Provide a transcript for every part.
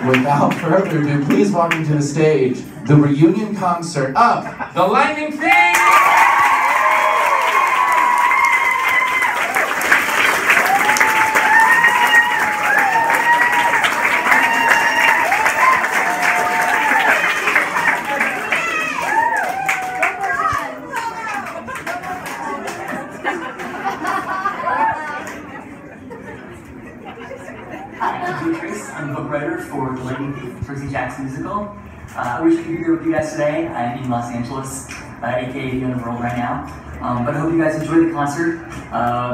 Without further ado, please welcome to the stage the reunion concert of The Lightning Thief! I'm the book writer for The Lightning Thief, Percy Jackson musical. I wish I could be here with you guys today. I'm in Los Angeles, aka the other world right now. But I hope you guys enjoyed the concert.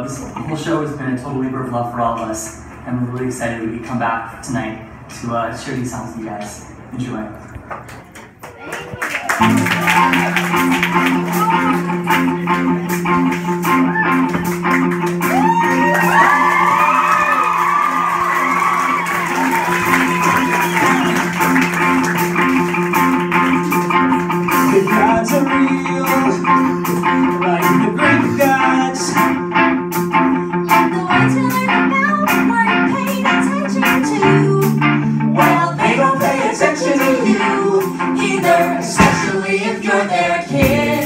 This whole show has been a total labor of love for all of us, and we're really excited we could come back tonight to share these songs with you guys. Enjoy. Gods are real, like the Greek gods. And the ones who learn about weren't paying attention to. Well, they don't pay attention to you either, especially if you're their kid.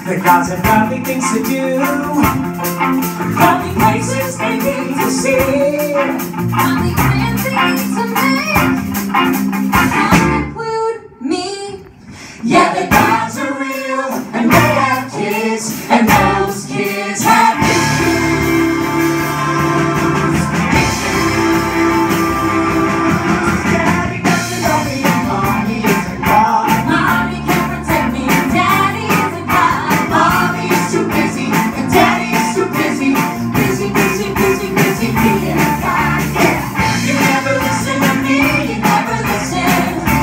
The gods have probably things to do, probably places they need to see, probably plans they need to make. Don't include me. Yeah, the gods are real, and they have kids, and those kids have issues. Daddy doesn't love me, and mommy isn't God. Mommy can't protect me, and daddy isn't God. Mommy's too busy, and daddy's too busy. Busy being God. Yeah, you never listen to me, you never listen.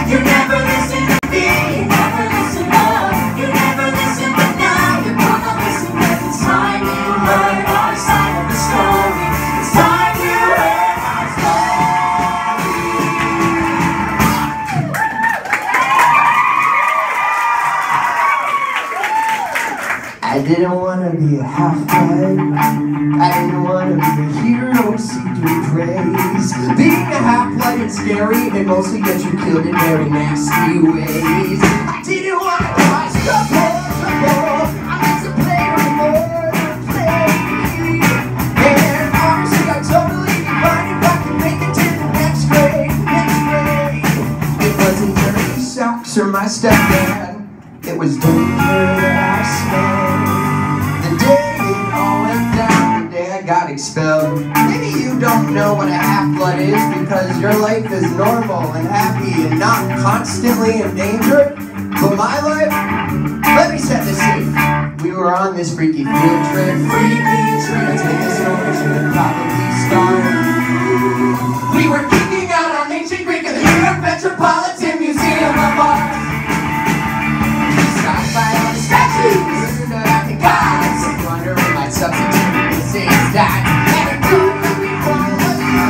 You never listen to me, you never listen up. You never listen, but now you're gonna listen. 'Cause it's time you heard our side of the story. It's time you heard our story. I didn't want to be a half-blood. I didn't want to be a hero seeking praise. Being a half-blood is scary. It mostly gets you killed in very nasty ways. I didn't want to cause trouble. I meant to play more than play. And honestly, I totally be fine if I can make it to the next grade. It wasn't dirty socks or my stepdad. It was danger that I smelled. The day it all went down, the day I got expelled. Maybe you don't know what a half-blood is because your life is normal and happy and not constantly in danger. But my life, let me set the scene. We were on this freaky field trip. Let's take this over to the probably start. We were geeking out on ancient Greek at the New York Metropolitan Museum of Art. By all the statues of the gods, wondering my substitute this is that. And it took me for what you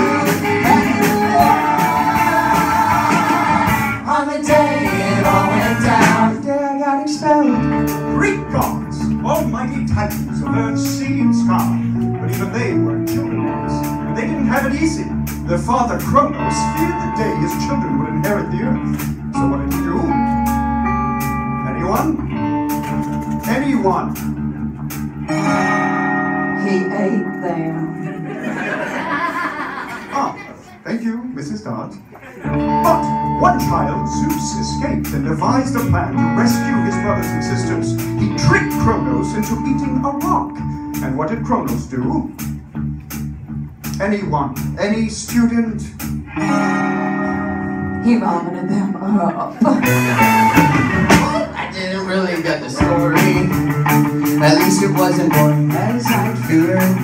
on the day it all went down. The day I got expelled. Greek gods, almighty titans of earth, sea, and sky. But even they weren't children's, and they didn't have it easy. Their father Kronos feared the day his children would inherit the earth. So what did he do? Anyone? Anyone? He ate them. Ah, thank you, Mrs. Dodge. But one child, Zeus, escaped and devised a plan to rescue his brothers and sisters. He tricked Kronos into eating a rock. And what did Kronos do? Anyone? Any student? He vomited them up. I didn't really get the story. At least it wasn't boring as I'd feared.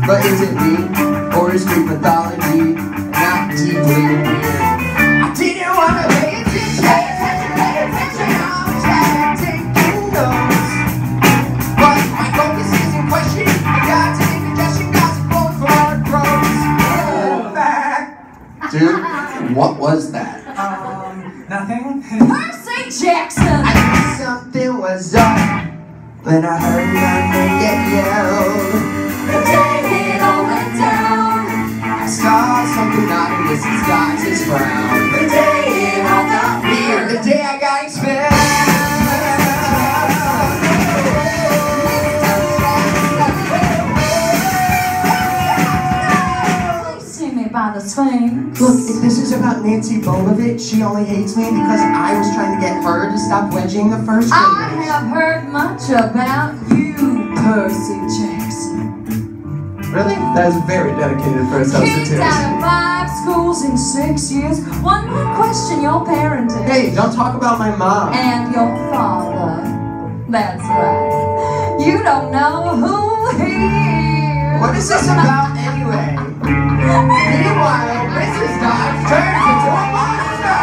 But is it me, or is Greek mythology not deeply weird? I didn't want to pay attention. I was taking notes. But my focus is in question. I got to indigestion, got to vote for our growth. Back. Dude, what was that? Nothing. Percy Jackson! I knew something was up when I heard my name get yelled. The day it all went down, I saw something not in Mrs. Dodge's frown. this is about Nancy Bonovich. She only hates me because I was trying to get her to stop wedging the first graders. I have heard much about you, Percy Jackson. Really? That is very dedicated for a substitute. Kicked out of 5 schools in 6 years. One would question your parenting. Hey, don't talk about my mom. And your father. That's right. You don't know who he is. What is this about anyway? Meanwhile, Mrs. Dodge turns into a monster!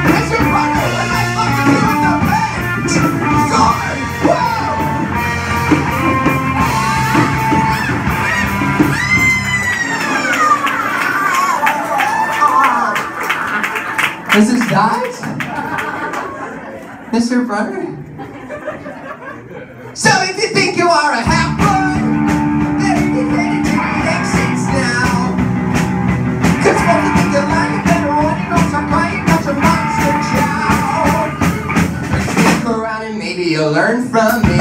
Mr. Brother, what am I supposed to do with the bed? Guard! Whoa! Mrs. Dodge? Mr. Brother? So if you think you are a half-blood, better get ready to make sense now. Cause when you think you're lying, you better run and don't start crying, got your monster child. Stick around and maybe you'll learn from me.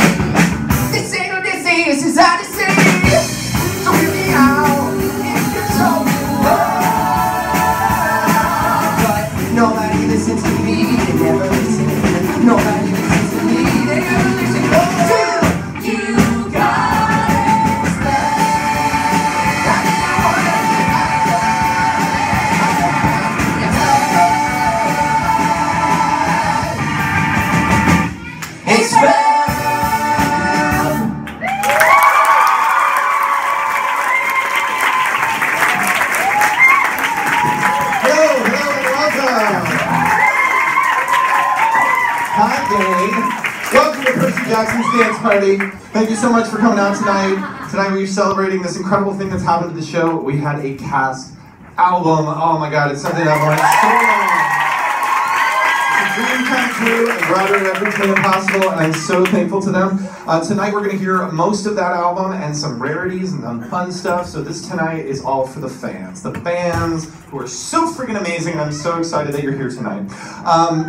This ain't no Disney, this is Odyssey. So hear me out, if you're so but nobody listens to me, they never listen. Nobody listens to me, they never listen. Welcome to Percy Jackson's Dance Party. Thank you so much for coming out tonight. Tonight we're celebrating this incredible thing that's happened to the show. We had a cast album. Oh my god, it's something I've wanted so long. It's a dream come true. I'm glad we did everything possible, and I'm so thankful to them. Tonight we're going to hear most of that album and some rarities and some fun stuff. So this tonight is all for the fans, the fans who are so freaking amazing, and I'm so excited that you're here tonight.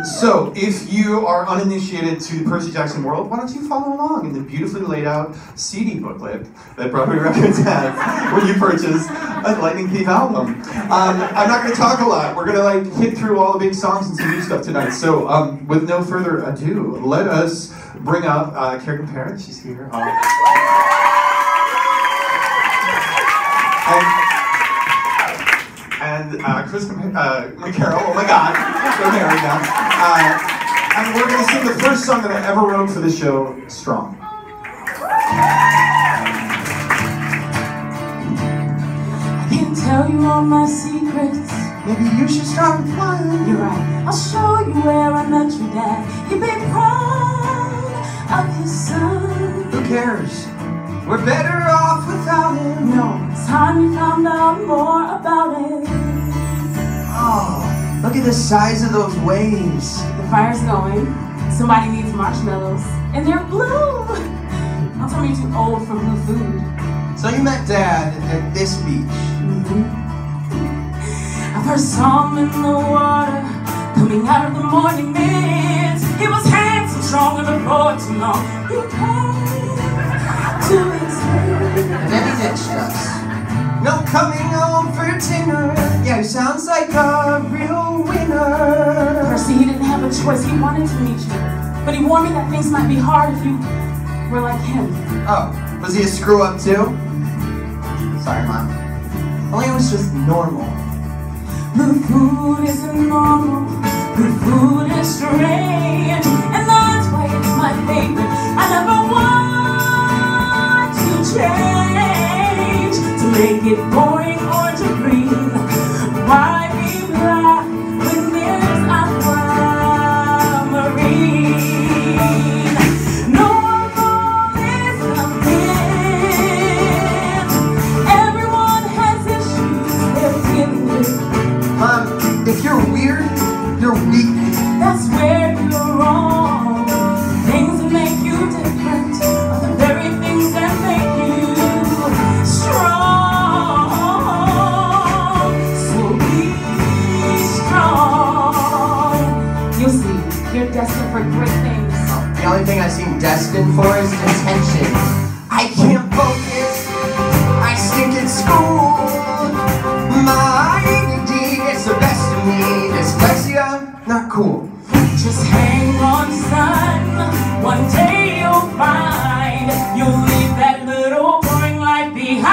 So if you are uninitiated to the Percy Jackson world, why don't you follow along in the beautifully laid out CD booklet that Broadway Records has when you purchase a Lightning Thief album. I'm not going to talk a lot. We're going to hit through all the big songs and some new stuff tonight. So with no further ado, let us bring up Carrie Compere. She's here. And Kristin, McCarrell, oh my god, so married now. And we're going to sing the first song that I ever wrote for the show, Strong. I can't tell you all my secrets. Maybe you should start flying. You're right. I'll show you where I met your dad. You'd be proud of his son. Who cares? We're better off without him. No, it's time you found out more about it. Oh, look at the size of those waves. The fire's going. Somebody needs marshmallows. And they're blue. Don't tell me you're too old for blue food. So you met Dad at this beach. I first saw him in the water, coming out of the morning mist. He was handsome, strong, and before too long, he came to his room. And then he ditched us. No coming home for dinner. Yeah, he sounds like a real winner. Percy, he didn't have a choice. He wanted to meet you. But he warned me that things might be hard if you were like him. Oh, was he a screw-up too? Sorry, Mom. Only it was just normal. Blue food isn't normal. Blue food is strange. And that's why it's my favorite. I never want to change. To make it boring or to green. Why be black when there's aquamarine? No one is nothing. Everyone has issues they're dealing with. Mom, if you're weird, you're weak. That's where you're wrong. Things that make you different are the very things that make you strong. So be strong. You'll see, you're destined for great things. The only thing I seem destined for is detention. I can't focus. I school. My ADD gets the best of me. Dyslexia, not cool. Just hang on, son. One day you'll find you'll leave that little boring life behind.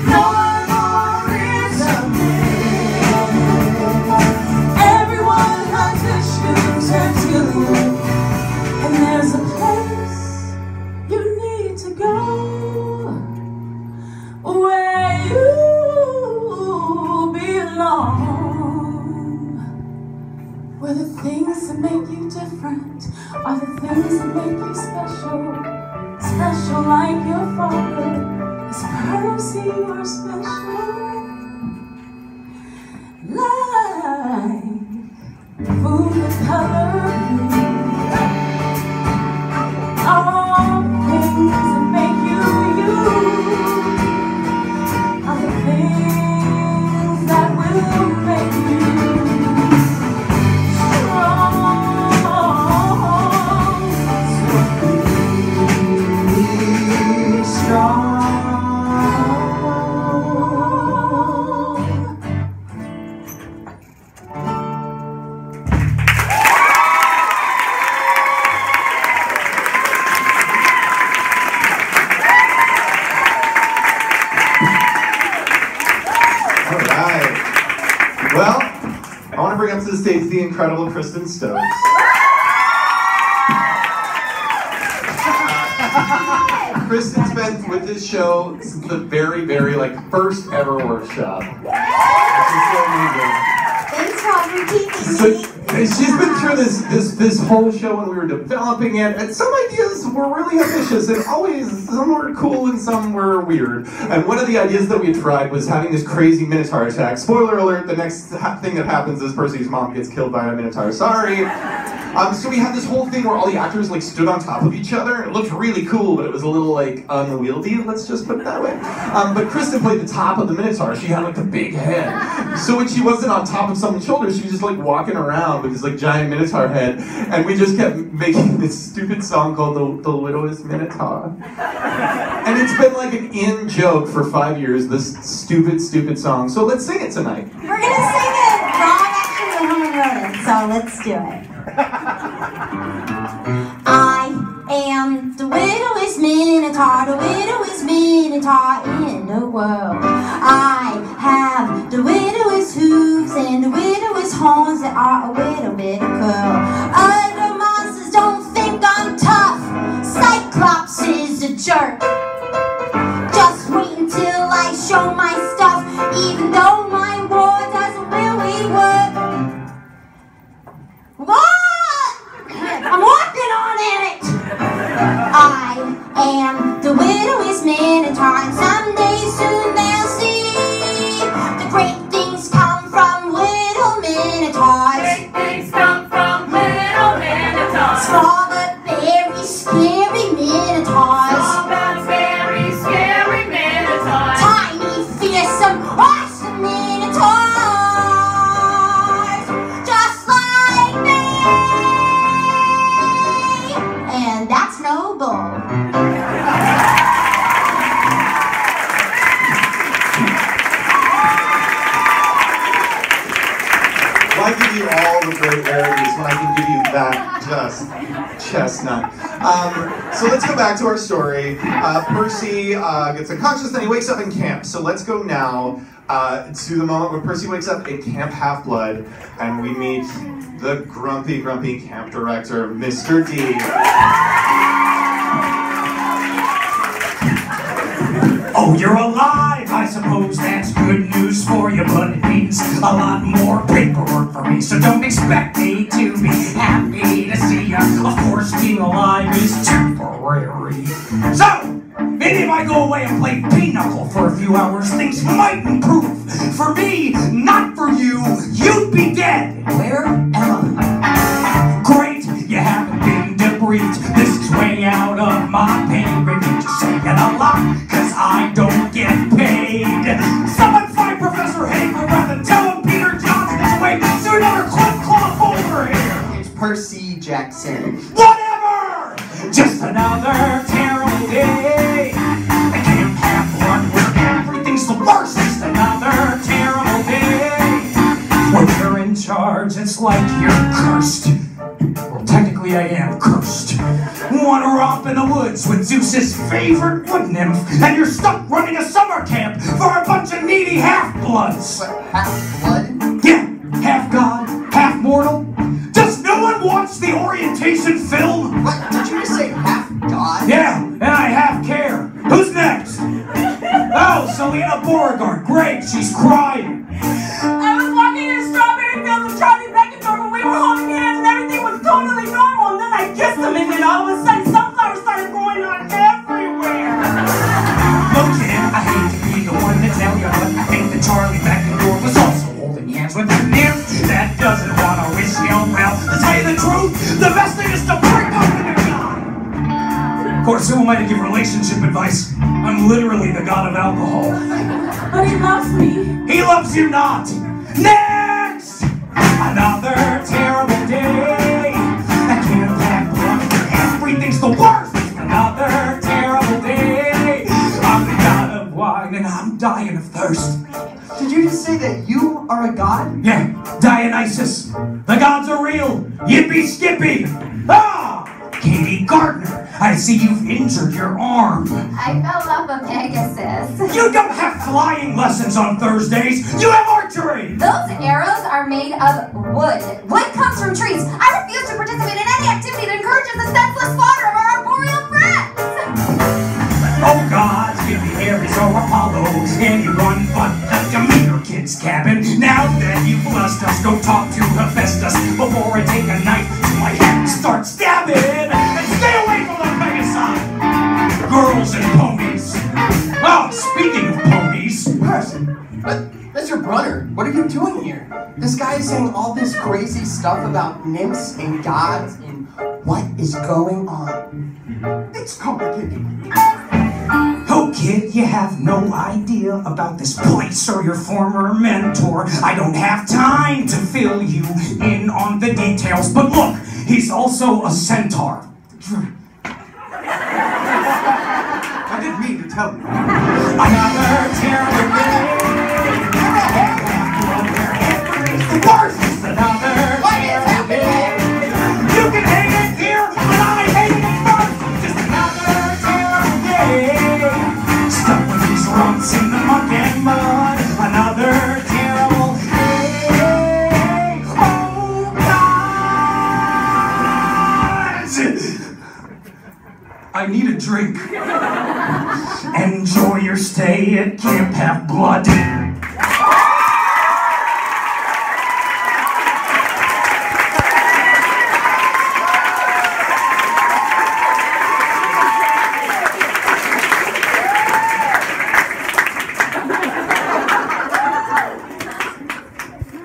No more is a myth. Everyone has issues too, and there's a place you need to go where you belong. Where the things that make you different are the things that make you special. Special like your father. Is Percy your special? Like food with color blue. All things that make you you are the things that will make you To the stage, the incredible Kristin Stokes. Kristin's been with this show since the very, first ever workshop. Which is so amazing. Thanks, Rokicki. So, she's been through this whole show when we were developing it, and some ideas were really ambitious, and always some were cool and some were weird. And one of the ideas that we tried was having this crazy Minotaur attack. Spoiler alert: the next thing that happens is Percy's mom gets killed by a Minotaur. Sorry. So we had this whole thing where all the actors stood on top of each other. It looked really cool, but it was a little unwieldy. Let's just put it that way. But Kristin played the top of the Minotaur. She had the big head. So when she wasn't on top of someone's shoulders, she was just walking around with this giant Minotaur head, and we just kept making this stupid song called the Wittlest Minotaur. And it's been an in joke for 5 years. This stupid song. So let's sing it tonight. We're gonna sing it. Ron actually the one who wrote it, so let's do it. I am the widowest Minotaur, the widowest Minotaur in the world. I have the widowest hooves and the widowest horns that are a little bit of curl. Other monsters don't think I'm tough. Cyclops is a jerk. Just wait until I show my stuff, even though my war doesn't really work. I'm working on it! I am the widowest Minotaur, and someday soon they'll see the great things come from little Minotaurs. Great things come from little Minotaurs. Small but very scary Minotaurs. Small but very scary Minotaurs. Tiny, fearsome, awesome Minotaurs. Just like me. And that's no bull. Well, I give you all the great rarities when I can give you that just chestnut. So let's go back to our story. Percy gets unconscious, then he wakes up in camp. So let's go now to the moment when Percy wakes up in Camp Half-Blood, and we meet the grumpy camp director, Mr. D. Oh, you're alive! I suppose that's good news for you, but it means a lot more paperwork for me. So don't expect me to be happy to see you. Of course, being alive is temporary. So, maybe if I go away and play pinochle for a few hours, things might improve. For me, not for you. You'd be dead. Where am I? Great, you haven't been debriefed. This is way out of my pay grade. Just saying a lot, cause I don't get paid. Someone find Professor Hayden rather than tell him Peter Johnson is away. So another clip cloth over here. It's Percy Jackson. Whatever! Just another terrible day. I can't have marriage, it's like you're cursed. Well, technically I am cursed. Want to romp in the woods with Zeus's favorite wood nymph, and you're stuck running a summer camp for a bunch of needy half-bloods. What, half-blood? Yeah, half-god, half-mortal. Does no one watch the orientation film? What, did you just say half-god? Yeah, and I half care. Who's next? Oh, Selena Beauregard. Great, she's crying. I was walking in a strawberry field with Charlie Beckendorf and we were holding hands and everything was totally normal, and then I kissed him and then all of a sudden sunflowers started growing on everywhere. Look, kid, I hate to be the one to tell you, but I think that Charlie Beckendorf was also holding hands with a nymph that doesn't want to wish you well. To tell you the truth, the best thing is to break up with a god. Of course, who am I to give relationship advice? I'm literally the god of alcohol. But he loves me. He loves you not. Next! Another terrible day. I can't have blood. Everything's the worst. Another terrible day. I'm the god of wine and I'm dying of thirst. Did you just say that you are a god? Yeah, Dionysus. The gods are real. Yippee skippy. Ah! Katie Gardner, I see you've injured your arm. I fell off a Pegasus. You don't have flying lessons on Thursdays. You have archery. Those arrows are made of wood. Wood comes from trees. I refuse to participate in any activity that encourages the senseless slaughter of our arboreal friends. Oh gods, give me Ares or Apollo, anyone but the Demeter kid's cabin. Now that you've blessed us, go talk to Hephaestus before I take a knife to my head and start stabbing. And stay away from the Pegasi! Girls and ponies. Oh, speaking of ponies. Percy, that's your brother. What are you doing here? This guy is saying all this crazy stuff about nymphs and gods, and what is going on? It's complicated. Oh kid, you have no idea about this place or your former mentor. I don't have time to fill you in on the details, but look, he's also a centaur. I didn't mean to tell you. Another terrible day. The worst is another terrible day. You can hate it here, but I hate it first. Just another terrible day. Stuck with these rumps in the muck and mud. Another terrible day. Oh God! I need a drink. Enjoy your stay at Camp Half-Blood.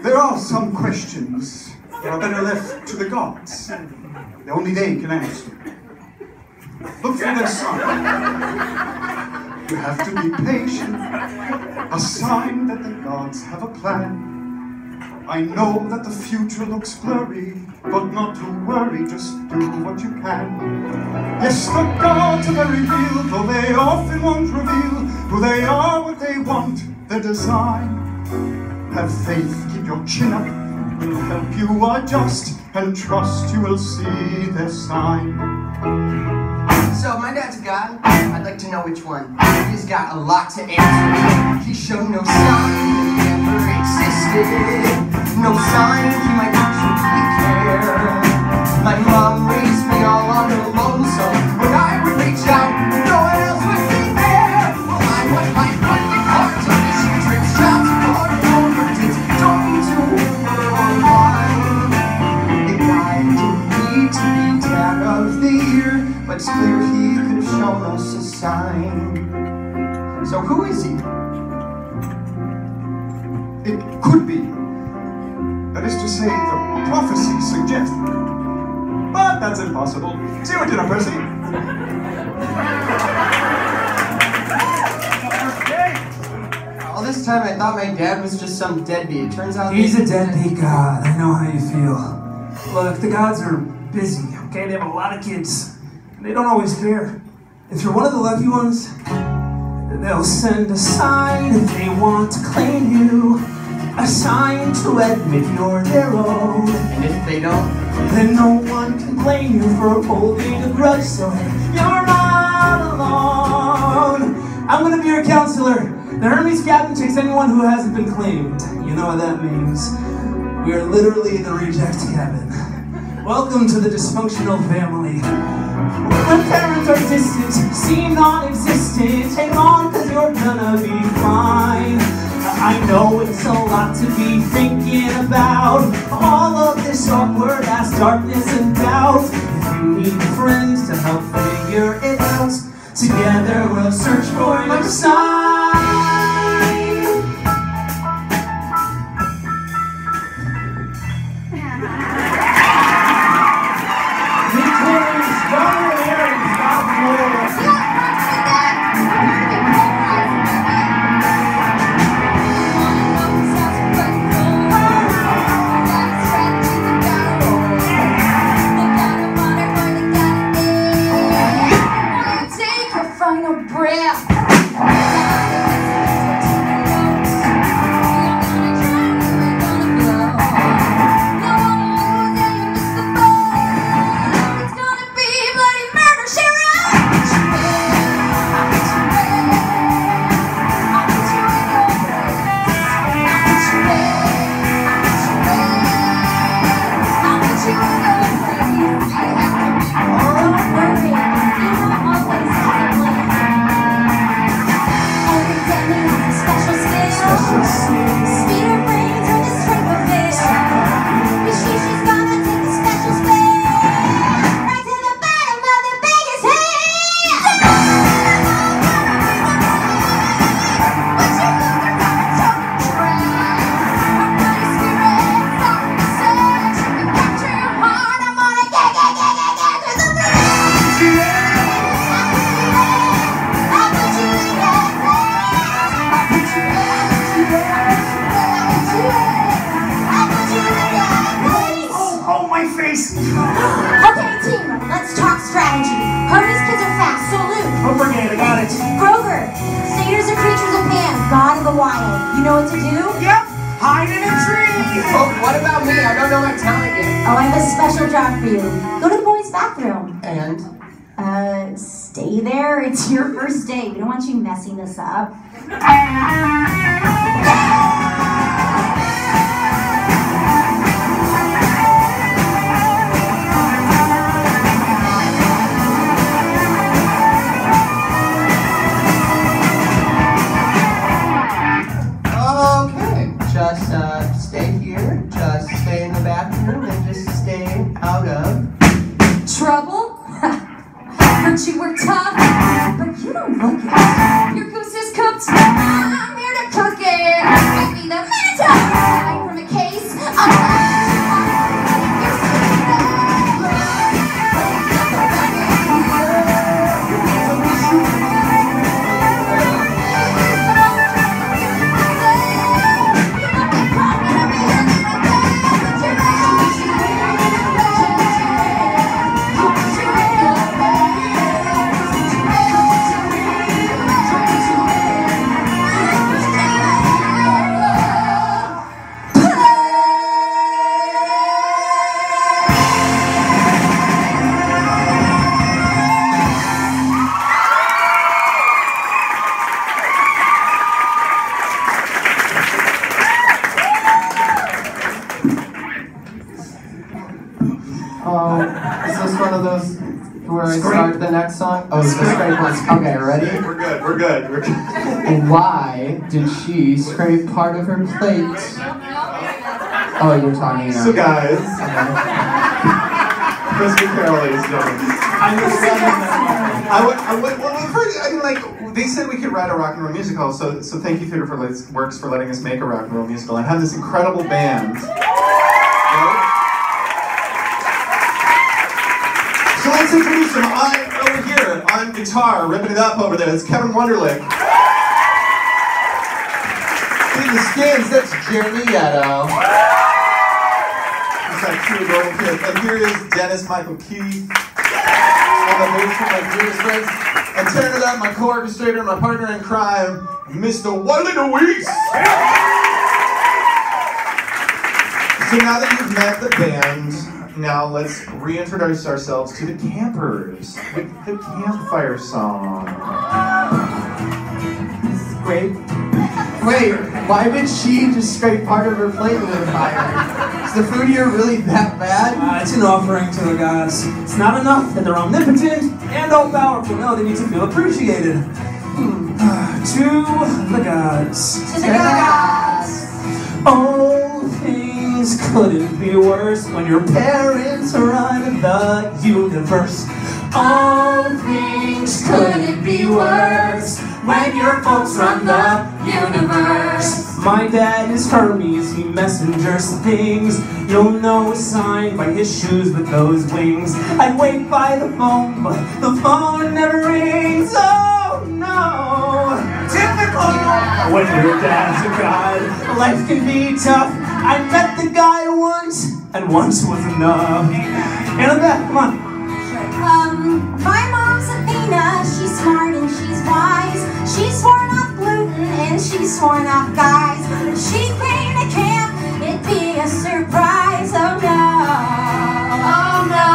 There are some questions that are better left to the gods. Only they can answer. Look for their sign. You have to be patient. A sign that the gods have a plan. I know that the future looks blurry, but not to worry, just do what you can. Yes, the gods are very real, though they often won't reveal who they are, what they want, their design. Have faith, keep your chin up, will help you adjust, and trust you will see their sign. So, my dad's a god. I'd like to know which one. He's got a lot to answer. He showed no sign that he ever existed. No sign he might actually care. My mom raised me all on her own, so when I would reach out, no one else would be there. Well, I was like, what the cards on this tricks, chops, over kids, don't need to online. The guy didn't need to be dad of the year, but it's clear he could have shown us a sign. So who is he? It could be. That is to say, the prophecy suggests. But that's impossible. See you at dinner, Percy. All this time I thought my dad was just some deadbeat. It turns out He's a deadbeat god. I know how you feel. Look, the gods are busy, okay? They have a lot of kids. And they don't always care. If you're one of the lucky ones, they'll send a sign if they want to claim you. a sign to admit you're their own. And if they don't, then no one can blame you for holding a grudge, so you're not alone. I'm gonna be your counselor. The Hermes captain takes anyone who hasn't been claimed. You know what that means. We are literally the reject cabin. Welcome to the dysfunctional family. When parents are distant, seem non-existent, hang on cause you're gonna be fine. I know it's a lot to be thinking about, all of this awkward ass darkness and doubt. If you need friends to help figure it out, together we'll search for your sign. It's your first day. We don't want you messing this up. Okay, just stay here. Just stay in the bathroom and just stay out of trouble. Heard you were tough, but you don't look it. Your goose is cooked. I'm here to cook it. Give me the Minotaur. Hide from a case. Is this one of those where I start the next song? Oh, it's the scrape one. Okay, ready? We're good. Why did she scrape part of her plate? Oh, you're talking now. So guys, Chris McCarrell, ladies and gentlemen. They said we could write a rock and roll musical, so thank you, Theater for Works, for letting us make a rock and roll musical. I have this incredible band. Right? So let's introduce them. Over here, on guitar, ripping it up over there, it's Kevin Wonderlick. In the Skins, that's Jeremy Yetto. It's like two adorable kids. And here is Dennis Michael Keith. On the bass from my dearest friends. And tearing it up, my co-orchestrator, my partner in crime, Mr. Wiley Louise. So now that you've met the band, now let's reintroduce ourselves to the campers with the Campfire Song. This is great. Wait, why did she just scrape part of her plate into the fire? Is the food here really that bad? It's an offering to the gods. It's not enough that they're omnipotent and all-powerful. No, they need to feel appreciated. To the gods. To the gods. All things couldn't be worse when your parents run the universe. All things couldn't be worse when your folks run the universe. My dad is Hermes, he messengers things you'll know is signed by his shoes with those wings. I'd wait by the phone, but the phone never rings. Oh no! Typical! When your dad's a god, life can be tough. I met the guy once, and once was enough. And Beth, come on. My mom's Athena, she's smart and she's wise. She's sworn off gluten and she's sworn off guys. If she came to camp, it'd be a surprise. Oh no. Oh no.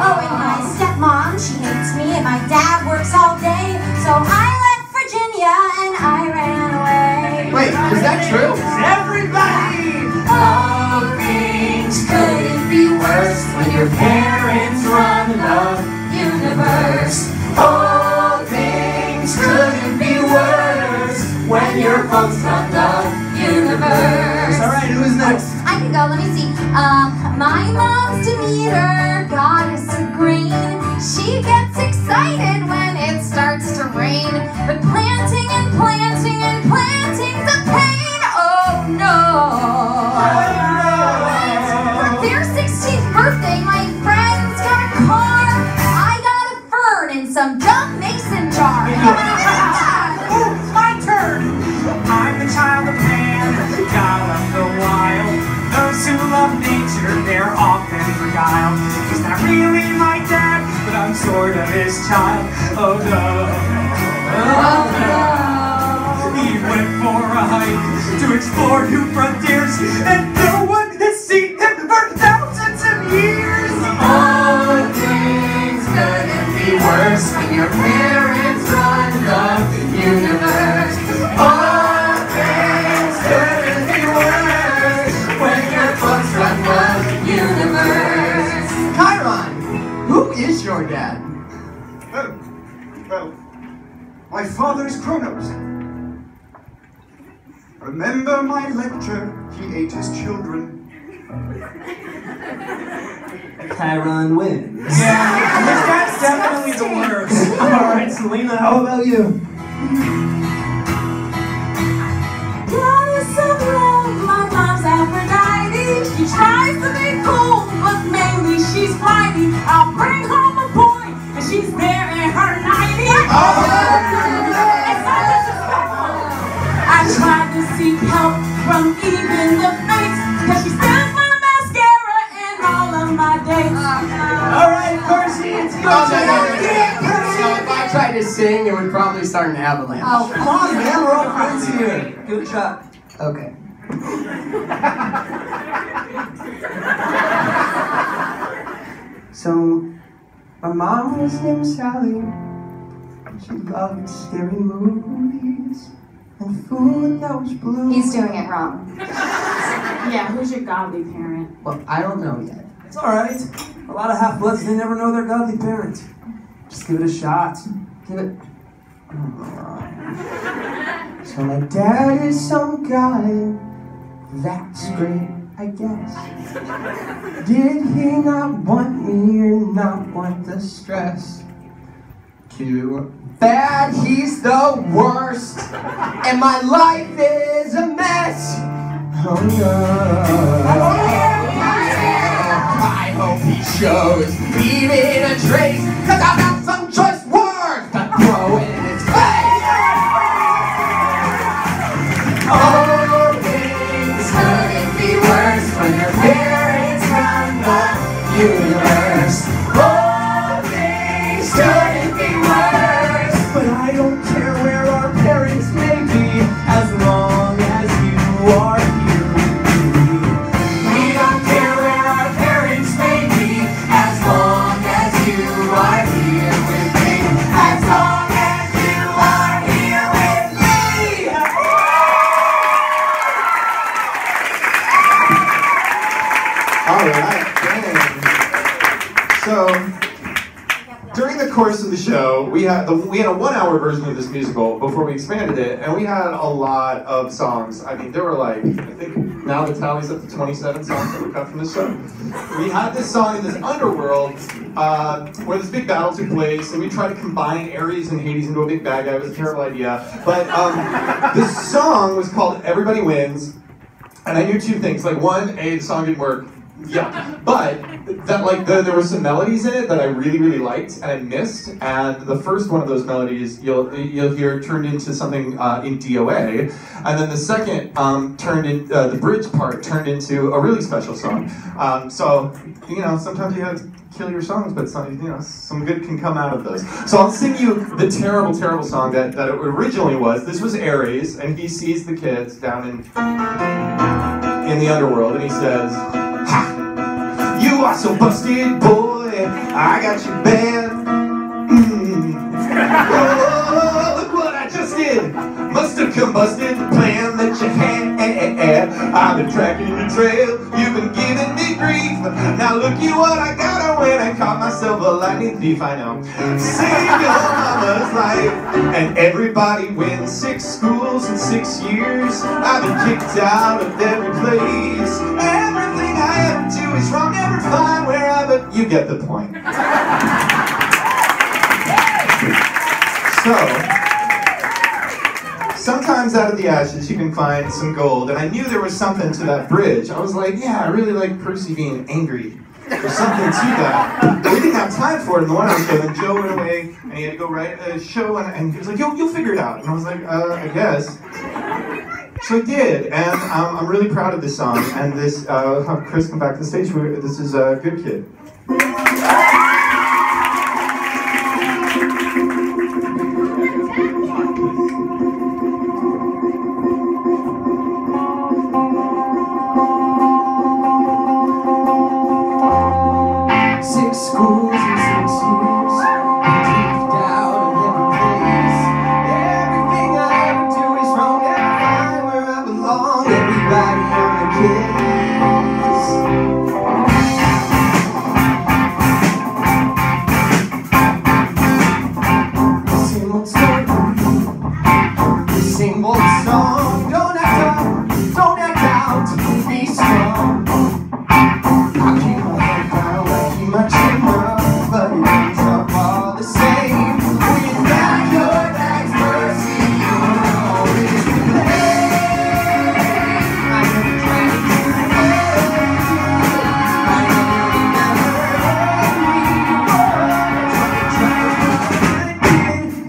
Oh, and my stepmom, she hates me and my dad works all day. So I left Virginia and I ran away. Wait, is that true? Everybody! All things couldn't be worse when your parents run the universe. All things couldn't be worse when your folks run the universe. Alright, who is next? I can go, let me see. My mom's Demeter, goddess of green. She gets excited when it starts to rain. But planting and planting and planting's a pain. Oh no. For their 16th birthday, my friends got a car. I got a fern in some dumb mason jar. Ooh, my turn! I'm the child of man, god of the wild. Those who love nature, they're often beguiled. He's not really my dad, but I'm sort of his child. Oh no. Oh no. He went for a hike to explore new frontiers, and no one has seen him for thousands of years. All things couldn't be worse when your parents run the universe. All things couldn't be worse when your folks run the universe. Chiron, who is your dad? Well, my father is Kronos. Remember my lecture? He ate his children. Chiron wins. Yeah, this guy's definitely the worst. Alright, Selena, how about you? Goddess of love, my mom's Aphrodite. She tries to be cool, but mainly she's flighty. I'll bring home a boy, and she's there in her 90s. It's not disrespectful. I tried to seek help from even the fates, cause she stands my mascara and all of my dates. Alright, Percy, it's your turn. If I tried to sing, it would probably start an avalanche. Oh, Come on, man, we're all friends here. Give it a shot. Okay. So, my mom was named Sally. She loved scary movies and food that was blue. he's doing it wrong. Yeah, who's your godly parent? Well, I don't know yet. It's alright. A lot of half-bloods, they never know their godly parent. Just give it a shot. Give it. So my dad is some guy. That's great, I guess. Did he not want me or not want the stress? Too bad, he's the worst, and my life is a mess. Oh no. I hope he shows even a trace, cause I've got some choice words to throw in his face. All things couldn't be worse when your parents run the universe. All things couldn't be worse, but I don't care where our parents may be, as long as you are here with me. We don't course of the show, we had a 1-hour version of this musical before we expanded it, and we had a lot of songs. I mean, there were like, I think now the tally's up to 27 songs that were cut from this show. We had this song in this underworld where this big battle took place, and we tried to combine Ares and Hades into a big bad guy. It was a terrible idea. But this song was called Everybody Wins, and I knew two things. Like, one, the song didn't work. Yeah, but that there were some melodies in it that I really, really liked and I missed. And the first one of those melodies you'll hear turned into something in DOA, and then the second the bridge part turned into a really special song. So sometimes you have to kill your songs, but some good can come out of those. So I'll sing you the terrible, terrible song that it originally was. This was Ares, and he sees the kids down in the underworld, and he says, "Ha! You are so busted, boy. I got you bad. Oh, look what I just did. Must have combusted the plan that you had. I've been tracking your trail. You've been giving me grief. Now look at what I got. I went and caught myself a lightning thief. I know. Saved your mama's life. And everybody wins 6 schools in 6 years. I've been kicked out of every place. Everything I ever do is wrong. Never find where but you get the point. So, sometimes out of the ashes you can find some gold, and I knew there was something to that bridge. I was like, yeah, I really like Percy being angry. There's something to that. But we didn't have time for it in the one episode, and Joe went away, and he had to go write a show, and he was like, you'll figure it out. And I was like, I guess. So I did, and I'm really proud of this song, and this, I'll have Chris come back to the stage. This is a Good Kid.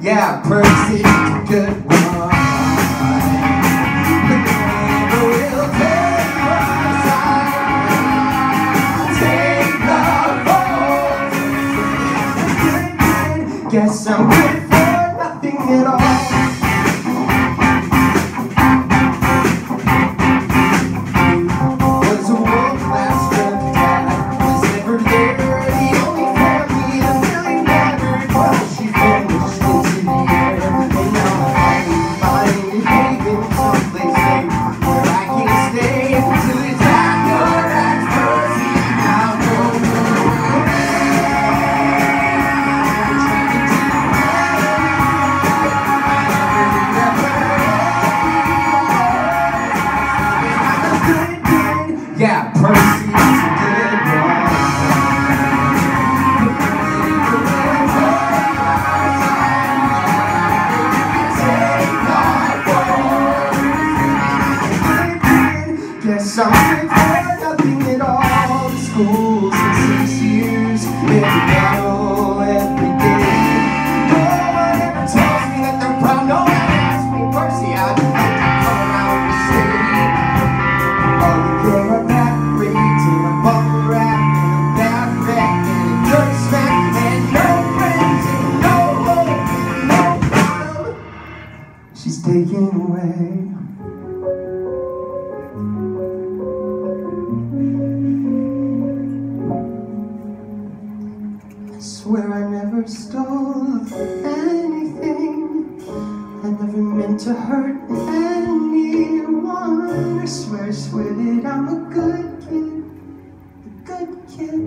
Yeah, Percy, good one. We'll take our side, take the vote. Guess I'm good for nothing at all. Was a world-class drug dad, was never there. The only family that really mattered was she finished. Yeah, Percy is a good one. Guess I'm good for nothing at all. The schools in 6 years, every battle, every day. No one ever tells me that they're proud. No one asks me, Percy, how do you come around the city? All we care about grades and a bubble wrap and a bad wreck and a dirt smack and no friends and no hope and no bottom. She's taken away. I swear I never stole anything. I never meant to hurt anyone. I swear that I'm a good kid, a good kid.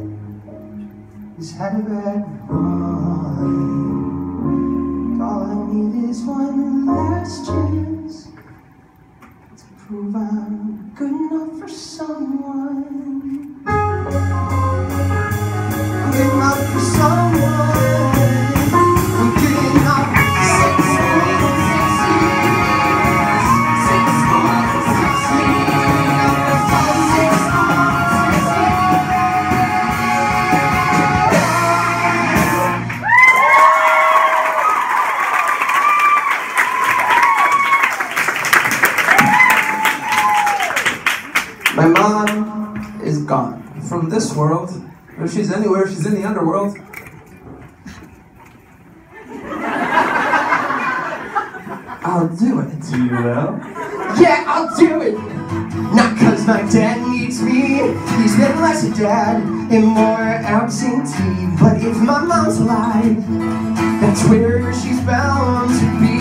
He's had a bad run. All I need is one last chance to prove I'm good enough for someone. Good enough for someone. I'm good enough for 6 months, 6 years. 6 months, 6 years. 6 months, 6 years. My mom is gone from this world. If she's anywhere, she's in the underworld. I'll do it. You will? Yeah, I'll do it! Not cause my dad needs me, he's been less a dad and more absentee. But if my mom's alive, that's where she's bound to be.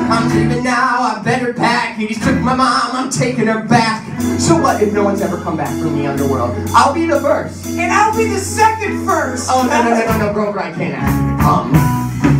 I'm leaving now, I better pack. He's took my mom, I'm taking her back. So what if no one's ever come back from the underworld? I'll be the first. And I'll be the second first. Oh, no, Grover, I can't ask you to come.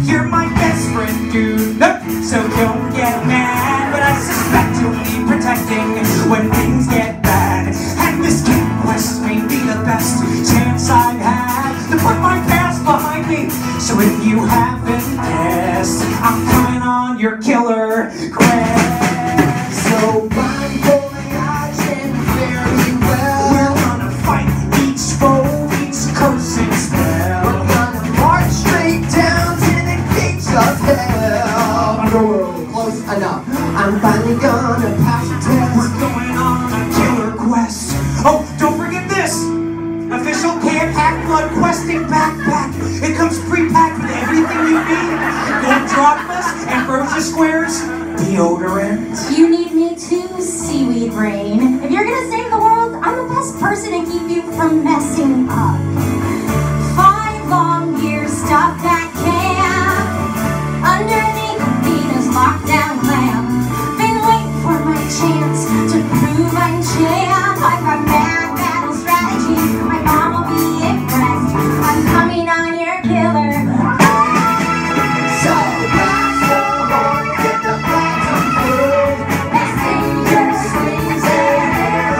You're my best friend, dude. So don't get mad, but I suspect you'll need protecting when things get bad. And this quest may be the best chance I've had to put my past behind me. So if you haven't guessed, I'm coming on your killer quest. So my boy, I can very well. We're gonna fight each foe, each cursing spell. We're gonna march straight down to the gates of hell. Underworld, close enough. I'm finally gonna pass the test. We're going on a killer quest. Oh, don't forget this! Official can't hack blood questing backpack. It comes pre-packed with everything you need. Gold drachmas, ambrosia squares, deodorant. You need me too, seaweed brain. If you're gonna save the world, I'm the best person to keep you from messing up. 5 long years stuck at camp underneath Venus lockdown lamp. Been waiting for my chance to prove I'm champ. I've got mad battle strategy. My mom will be impressed. I'm coming on your killer. So blast the horn, get the flags unfurled. Messenger swings their hair.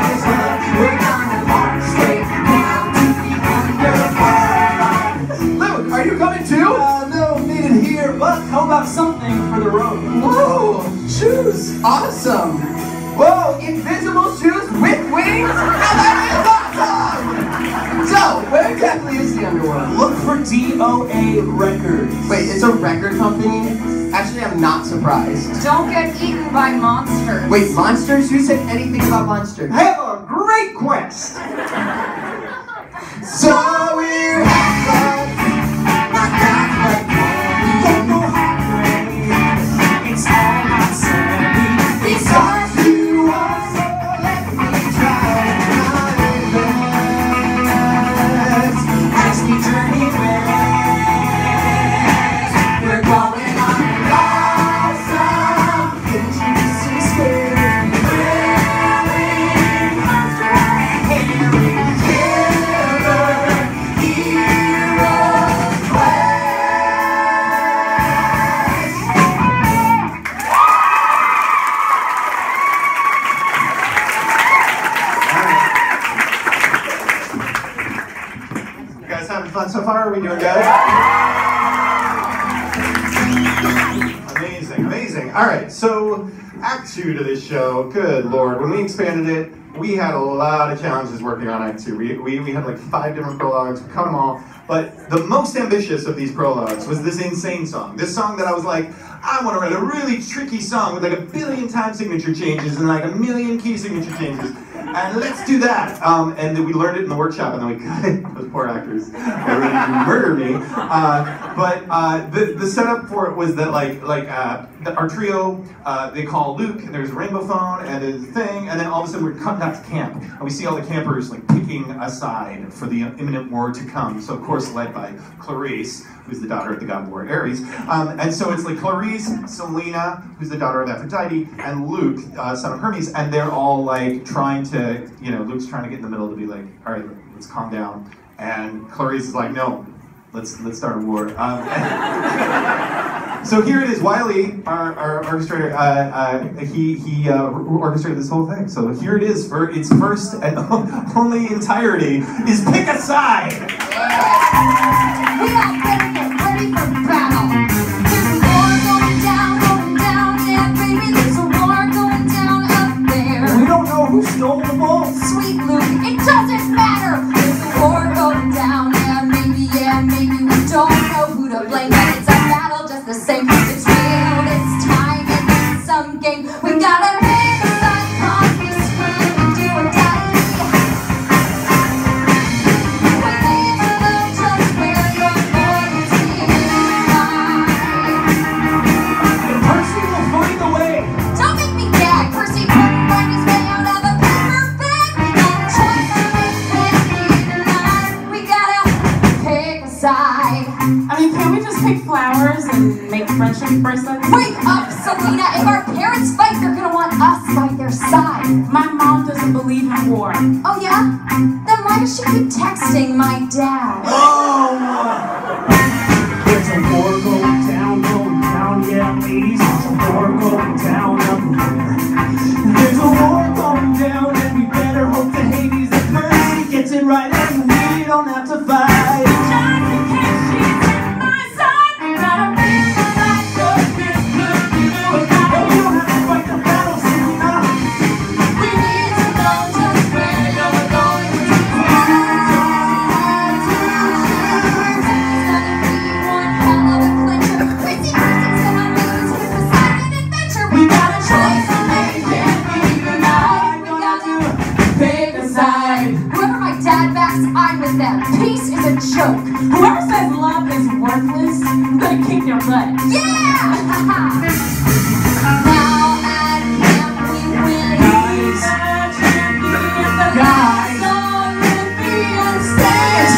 We're gonna march straight down to the underworld. Luke, are you coming too? No, needed here, but how about something for the road? Whoa, shoes, awesome. Whoa, invisible shoes with wings? Now that is awesome! So, where exactly is the underworld? Look for DOA Records. Wait, it's a record company? Actually, I'm not surprised. Don't get eaten by monsters. Wait, monsters? Who said anything about monsters? Have a great quest! So we're hackers, not hackers. Don't go halfway. It's all my sanity. These stars you are, so let me try my best. As we journey west, We're going on an awesome, interesting story. thrilling, monster-hairy Killer hero You guys having fun so far? Are we doing good? Amazing, amazing. All right, so Act 2 to this show, good Lord. When we expanded it, we had a lot of challenges working on Act 2. We had like 5 different prologues, we cut them all. But the most ambitious of these prologues was this insane song. This song that I was like, I want to write a really tricky song with like 1 billion time signature changes and like 1 million key signature changes. And let's do that. And then we learned it in the workshop, and then we cut it. Those poor actors, they ready to murder me. The setup for it was that our trio, they call Luke, and there's a rainbow phone, and there's a thing, and then all of a sudden we're cutting out to camp, and we see all the campers like picking a side for the imminent war to come. So of course led by Clarice, who's the daughter of the god of war Ares. And so it's like Clarice, Selena, who's the daughter of Aphrodite, and Luke, son of Hermes, and they're all like trying to, Luke's trying to get in the middle to be like, all right, let's calm down. And Clarice is like, no, let's start a war. So here it is. Wiley, our orchestrator, he orchestrated this whole thing. So here it is for its first and only entirety is Pick a Side. We all better get ready for battle. There's a war going down, yeah, baby. There's a war going down up there. We don't know who stole the ball. Sweet Luke, it doesn't matter. There's a war going down, yeah, maybe we don't know who to blame, but it's a battle just the same. It's real, it's time, and it's some game. We gotta pick a side, conquer, scream, and do or die. We need to know just where your loyalty lies. Percy will find a way. Don't make me gag. Percy couldn't find his way out of a paper bag. No choice to make tonight. We gotta pick a side. I mean, can't we just pick flowers and make friendship bracelets? Wake up, Selena. If our parents fight, they're gonna want us by their side. My mom doesn't believe in war. Oh yeah? Then why does she keep texting my dad? There's a war going down, yeah, ladies. There's a war going down up there. There's a war going down, and we better hope that Hades and Percy gets it right, and we don't have to fight. Peace is a joke. Whoever says love is worthless, I'm gonna kick their butt. Yeah! Now at camp we win. Guys, on Olympian stage.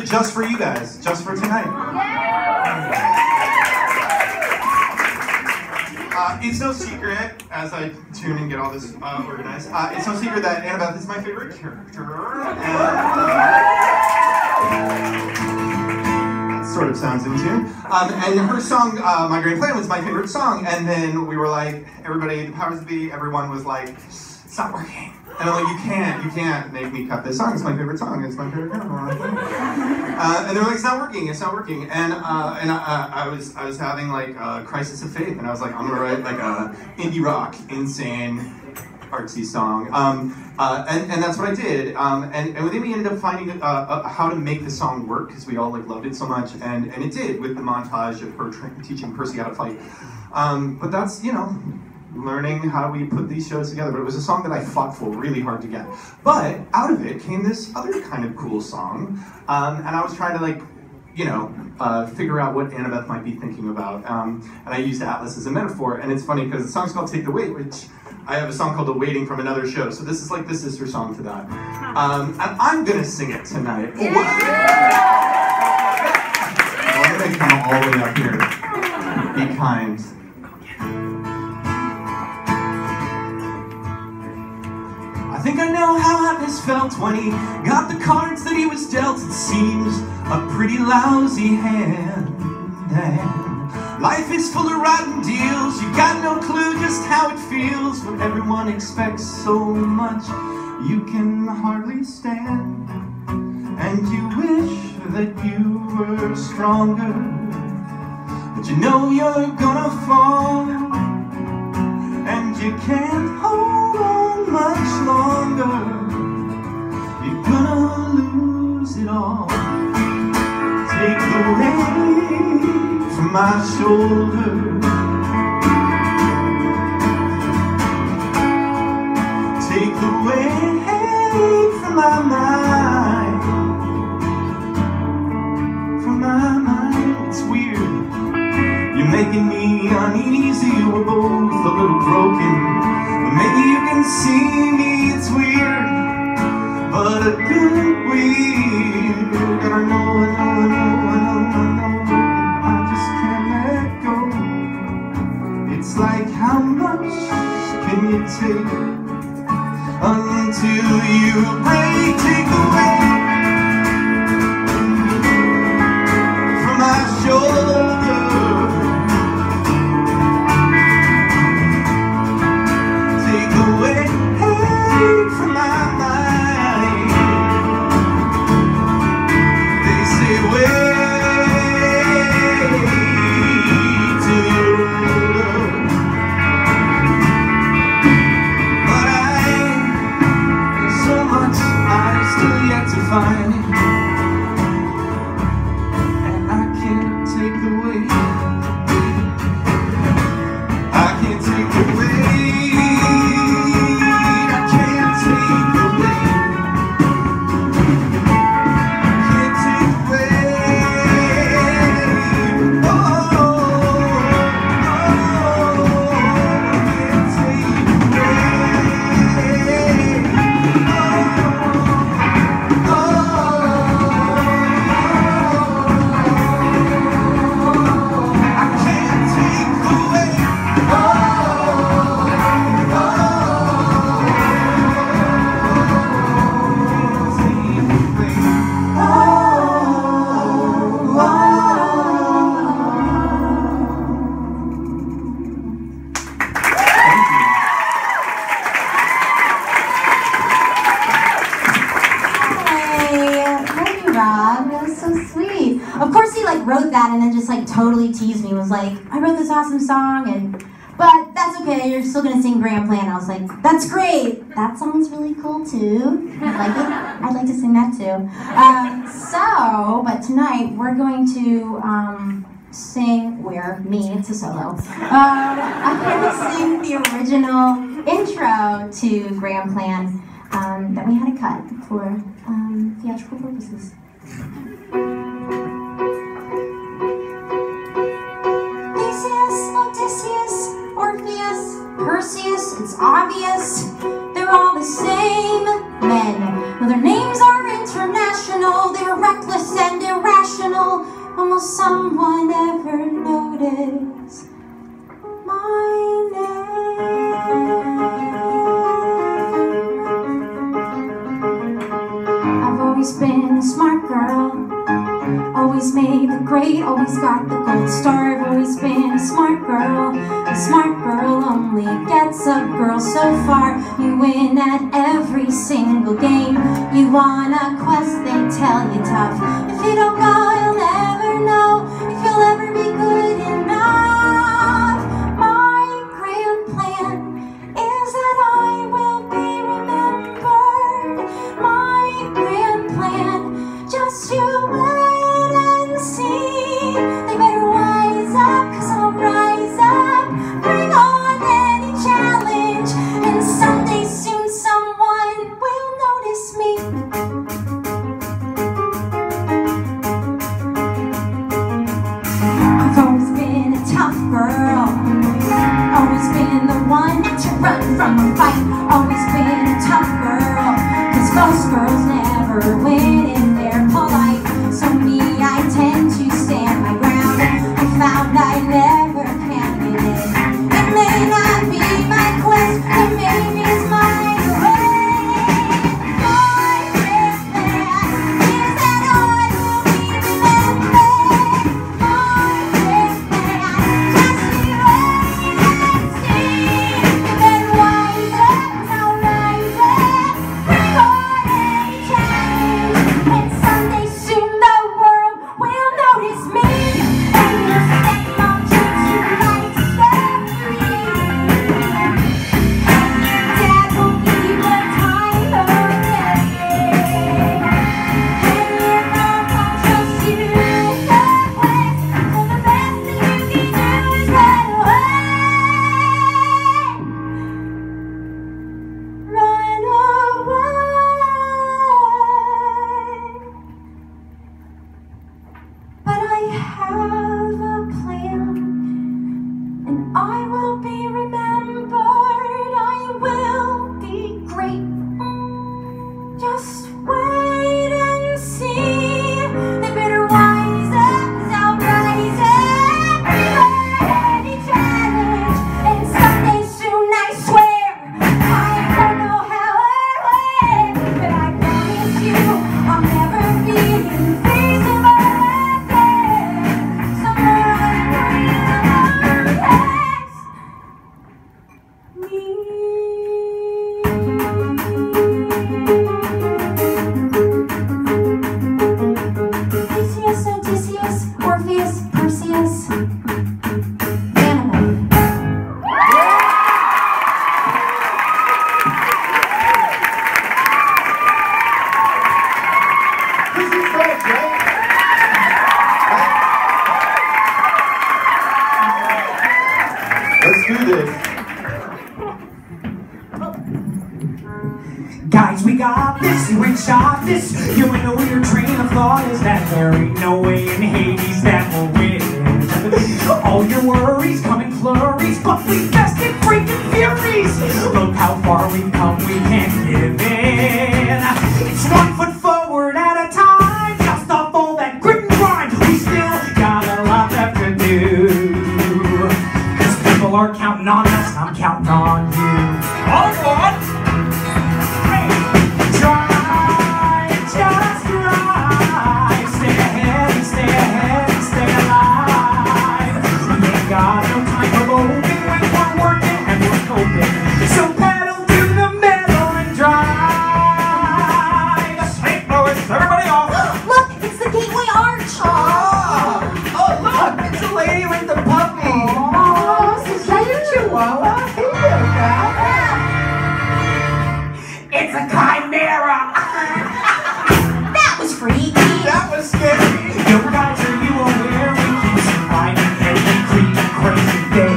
Just for you guys, just for tonight. It's no secret, as I tune and get all this organized, it's no secret that Annabeth is my favorite character. That sort of sounds in tune. And her song, My Grand Plan, was my favorite song. And then we were like, everybody, the powers that be, everyone was like, it's not working. And I'm like, you can't make me cut this song. It's my favorite song. It's my favorite song. And they were like, it's not working. And I was having like a crisis of faith, and I was like, I'm gonna write like a indie rock, insane, artsy song. And that's what I did. And then we ended up finding how to make the song work, because we all like loved it so much, and it did, with the montage of her teaching Percy how to fight. But that's, you know, learning how we put these shows together. But it was a song that I fought for really hard to get. But out of it came this other kind of cool song, and I was trying to like, you know, figure out what Annabeth might be thinking about. And I used Atlas as a metaphor, and it's funny because the song's called Take the Weight, which I have a song called The Waiting from another show, so this is like the sister song to that. And I'm gonna sing it tonight. Yeah. I'm gonna come all the way up here. Be kind. I think I know how Atlas felt when he got the cards that he was dealt. It seems a pretty lousy hand. And life is full of rotten deals. You got no clue just how it feels when everyone expects so much you can hardly stand. And you wish that you were stronger, but you know you're gonna fall, and you can't hold on much longer. You're gonna lose it all. Take the weight from my shoulder. we're both a little broken. But maybe you can see me, it's weird, but a good weird. And I know, I just can't let go. It's like, how much can you take until you break? Take away from my shoulder. Take away from my mind. They say wait till love. But there's so much I'm still yet to find, and I can't take the weight. I can't take the weight. I can't take the weight. Can't take the weight. Oh, can't take the Of course he like wrote that and then just like totally teased me, was like, I wrote this awesome song, but that's okay, you're still gonna sing Grand Plan. I was like, that's great, that song's really cool too. I'd like to sing that too. But tonight we're going to sing, it's a solo. I'm gonna sing the original intro to Grand Plan that we had to cut for theatrical purposes. Perseus, it's obvious, they're all the same men. Well, their names are international, they're reckless and irrational. And will someone ever notice my name? I've always been a smart girl, always made the grade, always got the gold star. I've always been a smart girl. A smart girl only gets a girl so far. You win at every single game. You want a quest, they tell you tough. If you don't go, you'll never know if you'll ever be good enough. My grand plan is that I will be remembered. My grand plan, just you wait and see. They better wise up, 'cause I'll rise up. Bring on any challenge, and someday soon someone will notice me. I've always been a tough girl, always been the one to run from a fight. Always been a tough girl, 'cause most girls never win in their polite. So me, I tend to stand my ground. I found I never can get in. It may not be my quest, but maybe it's my way. My grand plan is that I will be remembered. My grand plan, just you wait and see. You better wise up, now rise up. Bring on any challenge, and someday soon the world will notice me. And you'll say I'll treat you like Stephanie. Dad won't give you a time of day, and your mom won't trust you that way. So the best thing you can do is run away. Run away. But I have a plan, and I will be got this, you ain't shot this. You ain't know your train of thought is that there ain't no way in Hades that will win. All your worries come in flurries, but we best in freaking furies. Look how far we've come, we can't give in. It's 1 foot forward at a time, just off all that grit and grind. We still got a lot left to do. Cause people are counting on us, I'm counting on you. All on! Hey! Try, just try. Stay ahead, stay ahead, stay alive. We ain't got no time for hoping when we're working and we're coping. So pedal to the metal and drive. Hey, boys, everybody off! Look, it's the Gateway Arch. Oh, look, it's the lady with the puppy. Oh, so cute. Chihuahua. It's a chimera! That was freaky. That was scary. Yo, guys, are you aware we keep surviving every creepy crazy day?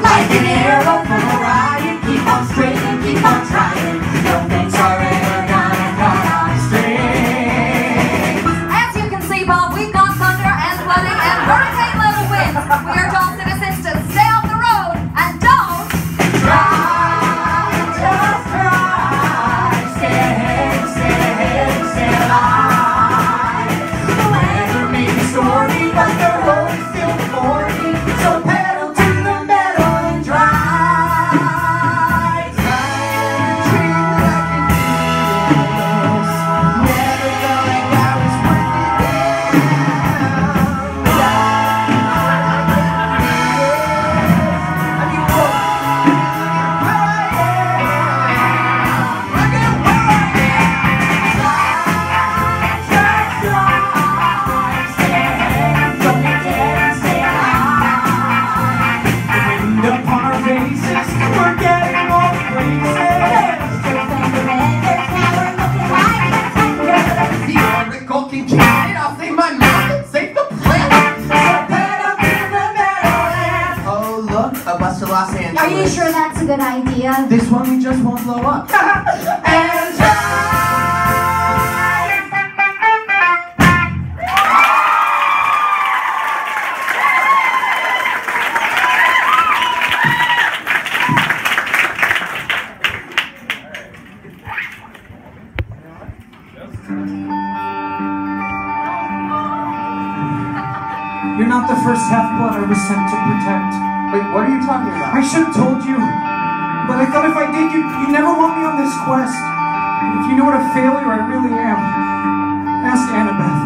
Like an arrow from Orion, keep on straight and keep on trying. No things are ever gonna cut on straight. As you can see, Bob, we've got thunder and flooding and hurricane level winds. We are told citizens to stay off the road and don't Try, just try. Stay ahead, stay ahead, stay alive. The weather may be stormy, but the road is still before me. So pedal to the metal and drive. Dream that I can do this. Never felt like I was worth it. I mean, whoa. Wind upon our faces, we're getting all places. The oracle can count it. I'll save my mouth and save the planet. Oh, look, a bus to Los Angeles. Are you sure that's a good idea? This one we just won't blow up. And You're not the first half-blood I was sent to protect. Wait, what are you talking about? I should have told you, but I thought if I did, you'd never want me on this quest. And if you know what a failure I really am, ask Annabeth.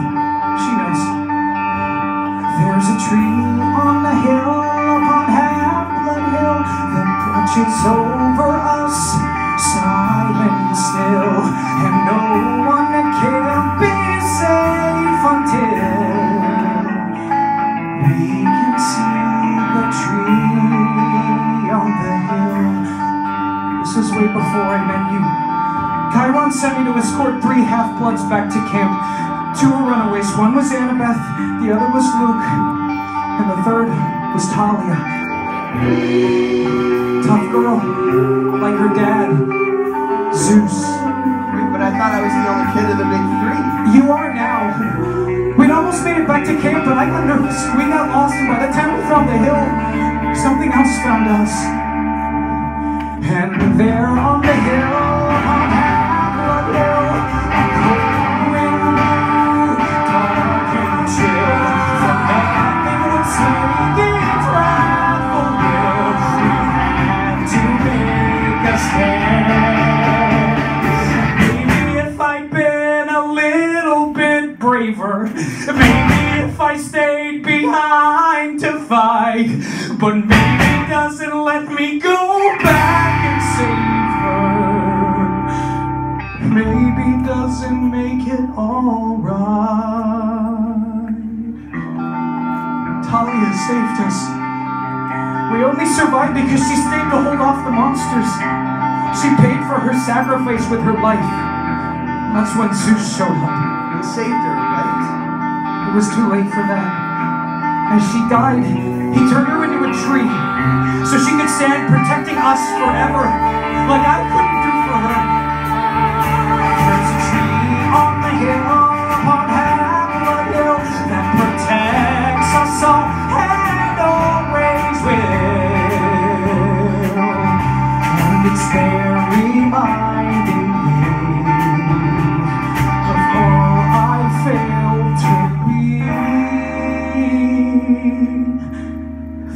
She knows. There's a tree on the hill, upon Half-Blood Hill, that watches over us, silent still, and no one can be safe until we can see the tree on the hill. This was way before I met you. Chiron sent me to escort 3 half-bloods back to camp. 2 were runaways. One was Annabeth, the other was Luke, and the third was Talia. Tough girl, like her dad, Zeus. Wait, but I thought I was the only kid of the big 3. You are now. We'd almost made it back to camp, but I got nervous. We got lost, and by the time we found the hill, something else found us. And there on the hill, on Half-Blood Hill, a cold wind blew, dark and chill. For nothing would slay its wrathful will. We had to make a stand. Maybe if I'd been a little bit braver, maybe if I stayed behind to fight, but maybe doesn't let me go back and save her. Maybe doesn't make it all right. Talia saved us. We only survived because she stayed to hold off the monsters. She paid for her sacrifice with her life. That's when Zeus showed up. You saved her, right? It was too late for that. As she died, he turned her into a tree so she could stand protecting us forever, like I couldn't do for her.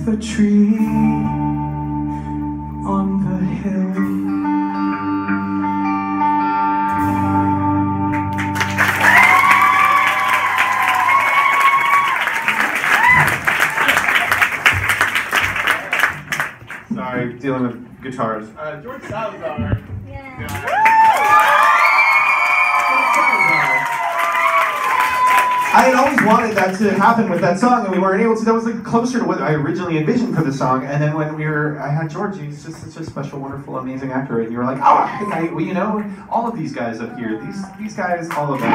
a tree on the hill. Sorry, dealing with guitars. George Salazar. I had always wanted that to happen with that song, and we weren't able to. That was like closer to what I originally envisioned for the song. And then when I had George, he's just such a special, wonderful, amazing actor. And you were like, oh, I think well, you know, all of these guys up here, these guys, all of them.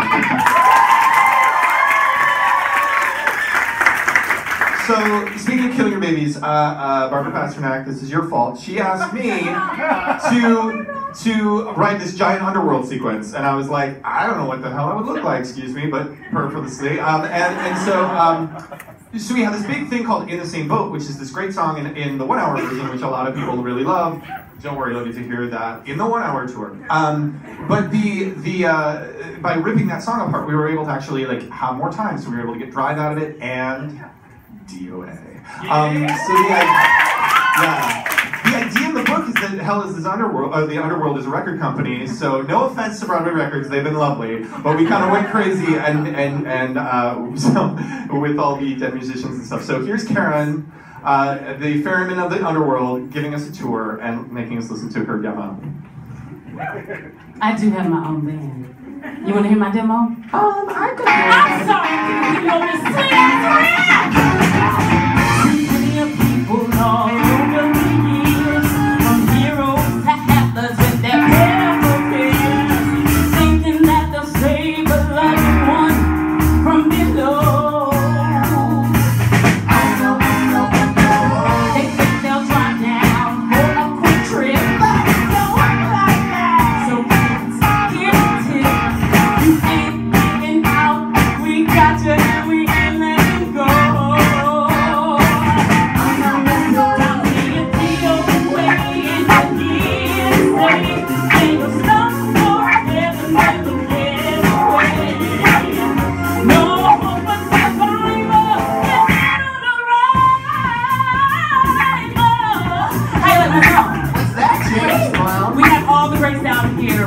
So, speaking of killing your babies, Barbara Pasternak, this is your fault. She asked me to write this giant underworld sequence, and I was like, I don't know what the hell I would look like, excuse me, but purposely. So we have this big thing called In the Same Boat, which is this great song in the 1 hour version, which a lot of people really love. Don't worry, you'll get to hear that in the 1 hour tour. But by ripping that song apart, we were able to actually like have more time, so we were able to get Drive out of it and DOA. The idea of the book is that Hell is this underworld, the underworld is a record company. So no offense to Broadway Records, they've been lovely, but we kind of went crazy and so with all the dead musicians and stuff. So here's Karen, the ferryman of the underworld, giving us a tour and making us listen to her demo. I do have my own band. You want to hear my demo? I'm sorry, you know this sweet ass rap. Many people all over the years, from heroes to atlas with their devil fears, thinking that they'll save a loved one from below. They think they'll drop down for a quick trip, but it don't work like that. So kids, here's a tip. You ain't hanging out, we got you and we ain't letting go.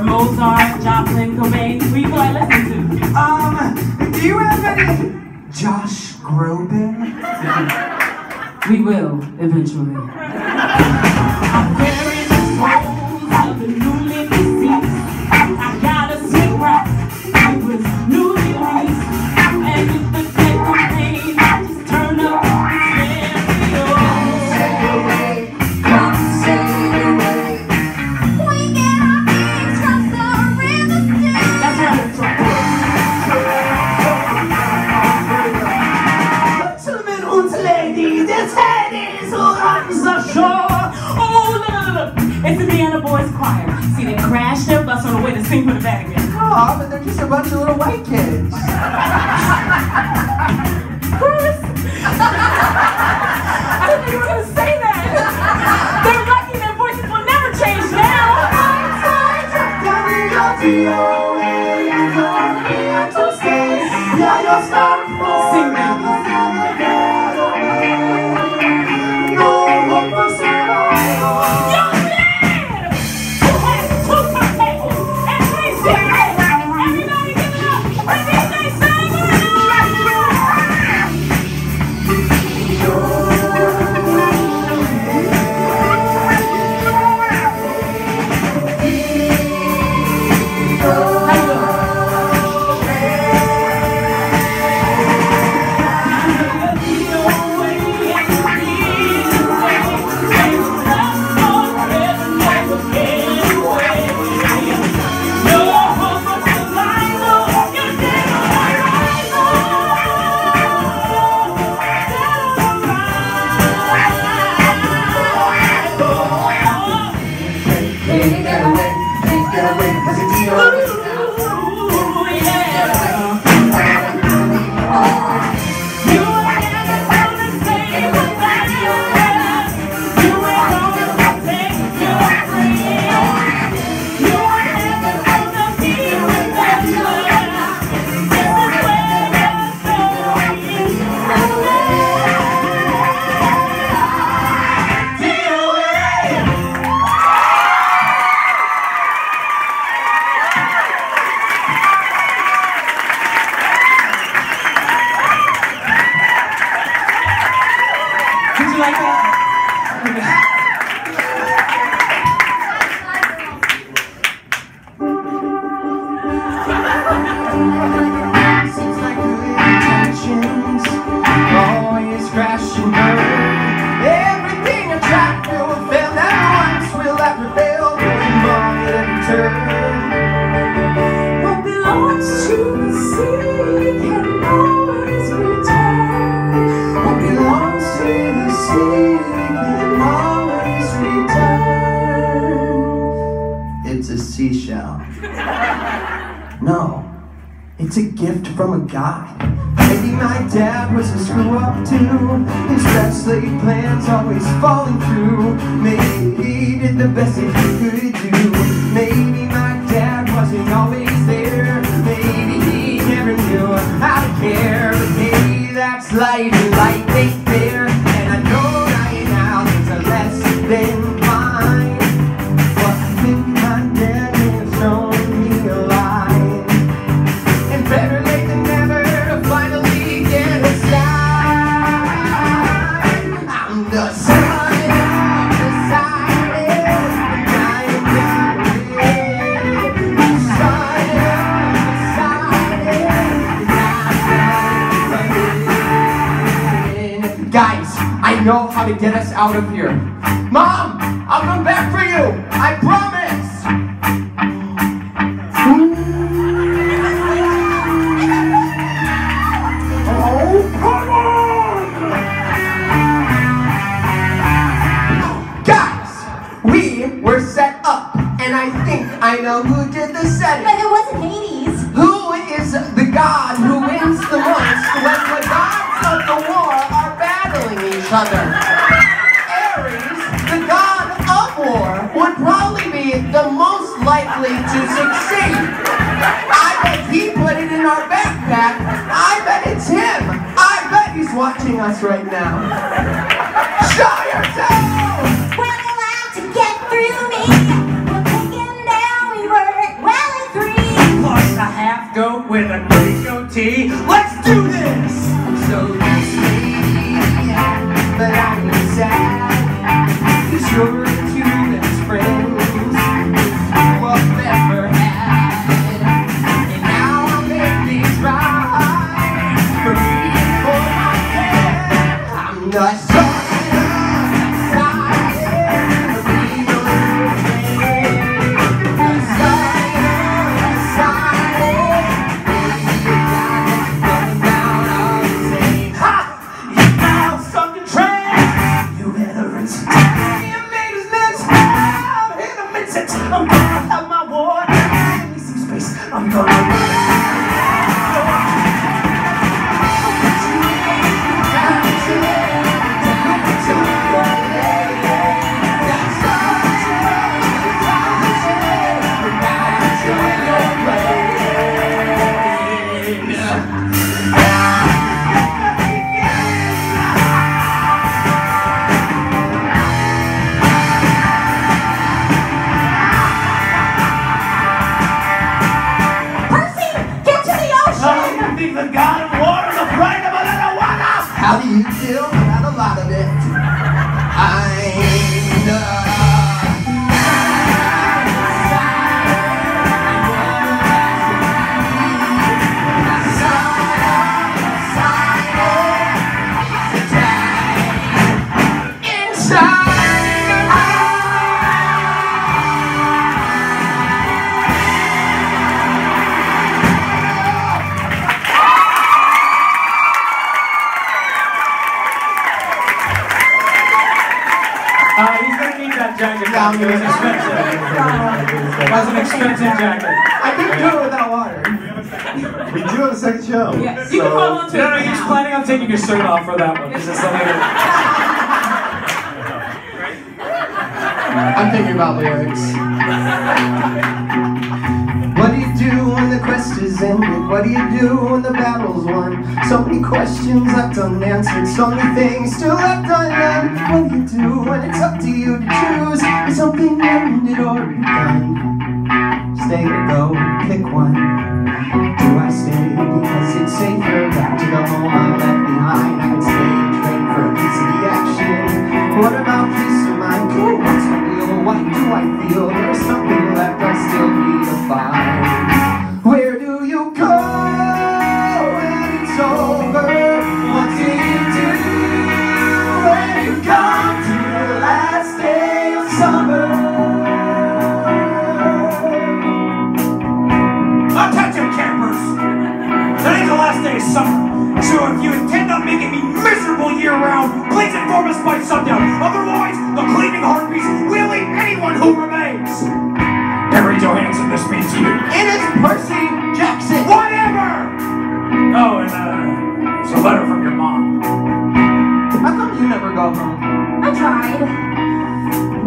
Mozart, Joplin, Cobain, who you like listening to? Do you have any Josh Groban? We will, eventually. I'm wearing the souls of the newly deceased. I got a sick rap, I was newly released. And with the dead campaign, I just turn up the stereo. Come say away. We get our things from the rhythm stick. That's right. Gentlemen and ladies, it's Hayden who runs the show. Oh, look. It's the Vienna Boys Choir. See, they crashed their bus on the way to sing for the Vatican. Oh, but they're just a bunch of little white kids. Chris! I didn't think you were going to say that. They're lucky their voices will never change now. Sing now. Everybody give it up! Repeat they say! You like that? Seems like good intentions always crash and burn. Everything I tried to have failed never once will ever fail. Going wrong at every turn. What belongs to the sea can always return. What belongs to the sea can always return. It's a seashell. No, it's a gift from a guy. Maybe my dad was a screw up too. His best laid plans always falling through. Maybe he did the best that he could do. Maybe my dad wasn't always there. Maybe he never knew how to care. But maybe that's life and life ain't fair. And I know right now there's a less than mine. But I think my dad may have shown me a line. And better late than never to finally get a sign. I'm the son of the silence, and I am the son of the silence, and I'm the guys, I know how to get us out of here. Mom, I'll come back for you. I promise. Oh, come on! Guys, we were set up, and I think I know who did the setting. But it wasn't Hades. Who is the god who wins the most when the gods of the war are battling each other? Ares, the god of war, would probably be the most likely to succeed. I bet he put it in our backpack. I bet it's him. I bet he's watching us right now. Show yourself! We're allowed to get through me. We're taken down. We were well at 3. Plus a half goat with a great goatee. Let's do this! So this lady, but I'm sad. Cause you're the two best friends I've ever had. And now I'll make these right for me and for my dad. I'm the son of silence, the real the son of silence. Baby, you got us running down all the same. Ha! You found something trash! You better rinse it. You made us mess. I'm here to mix it. I'm gonna have my war. Give me some space. I'm gonna. Percy, get to the ocean. I think the god of war is afraid of a little water! How do you feel about a lot of it? He's gonna need that jacket. It was expensive. It was an expensive jacket. I couldn't do it without water. We do have a second show. Yes. You can hold on to it. No, he's planning on taking your shirt off for that one. This is something I'm thinking about lyrics. What do you do when the quest is ended? What do you do when the battle's won? So many questions left unanswered, so many things still left undone. What do you do when it's up to you to choose? Is something ended or begun? Stay or go, pick one. Do I stay because it's safer? Back to the home I left behind. I'd stay and train for a piece of the action. summer. So if you intend on making me miserable year-round, please inform us by sundown. Otherwise, the cleaning heartbeats will eat anyone who remains. Raise your hands if this means to you. It is Percy Jackson. Whatever! Oh, and it's a letter from your mom. How come you never go home? I tried.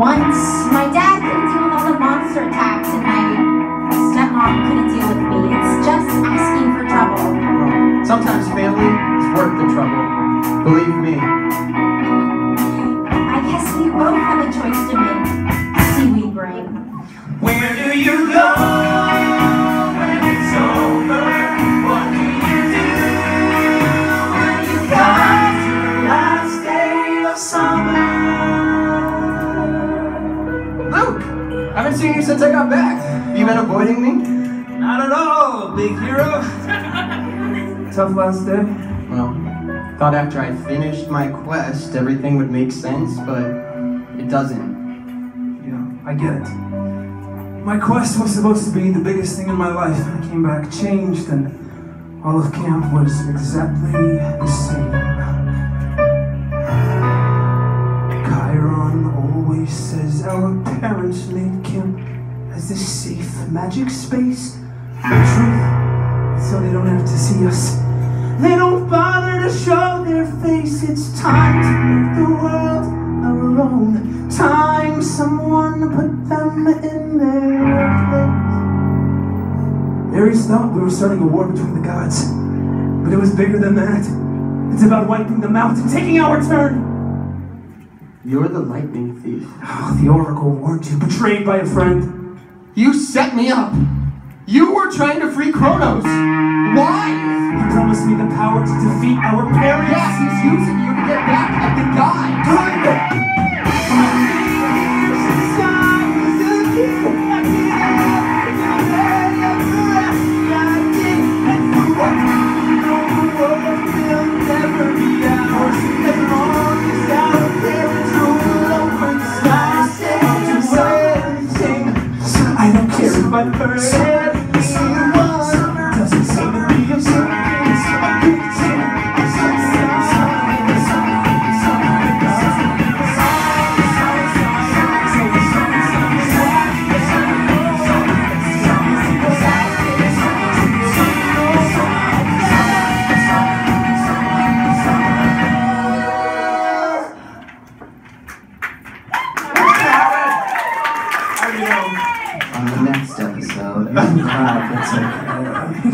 Once, my dad couldn't deal with all the monster attacks, and my stepmom couldn't deal with me. It's just asking for trouble. Well, sometimes family is worth the trouble. Believe me. I guess we both have a choice to make. Seaweed brain. Where do you go when it's over? What do you do when you got your last day of summer? Luke! I haven't seen you since I got back. You been avoiding me? Not at all, big hero. Tough last day? Well, thought after I finished my quest, everything would make sense, but it doesn't. Yeah, I get it. My quest was supposed to be the biggest thing in my life. I came back changed, and all of camp was exactly the same. Chiron always says our parents made camp as this safe magic space. The truth, so they don't have to see us. They don't bother to show their face. It's time to make the world our own. Time someone put them in their place. Ares thought we were starting a war between the gods, but it was bigger than that. It's about wiping them out and taking our turn. You're the lightning thief. Oh, the Oracle warned you, betrayed by a friend. You set me up! You were trying to free Kronos! Why? He promised me the power to defeat our parents. Yes, he's using you to get back at the guy! Good! I don't care if I hurt everyone. Doesn't seem to be absurd.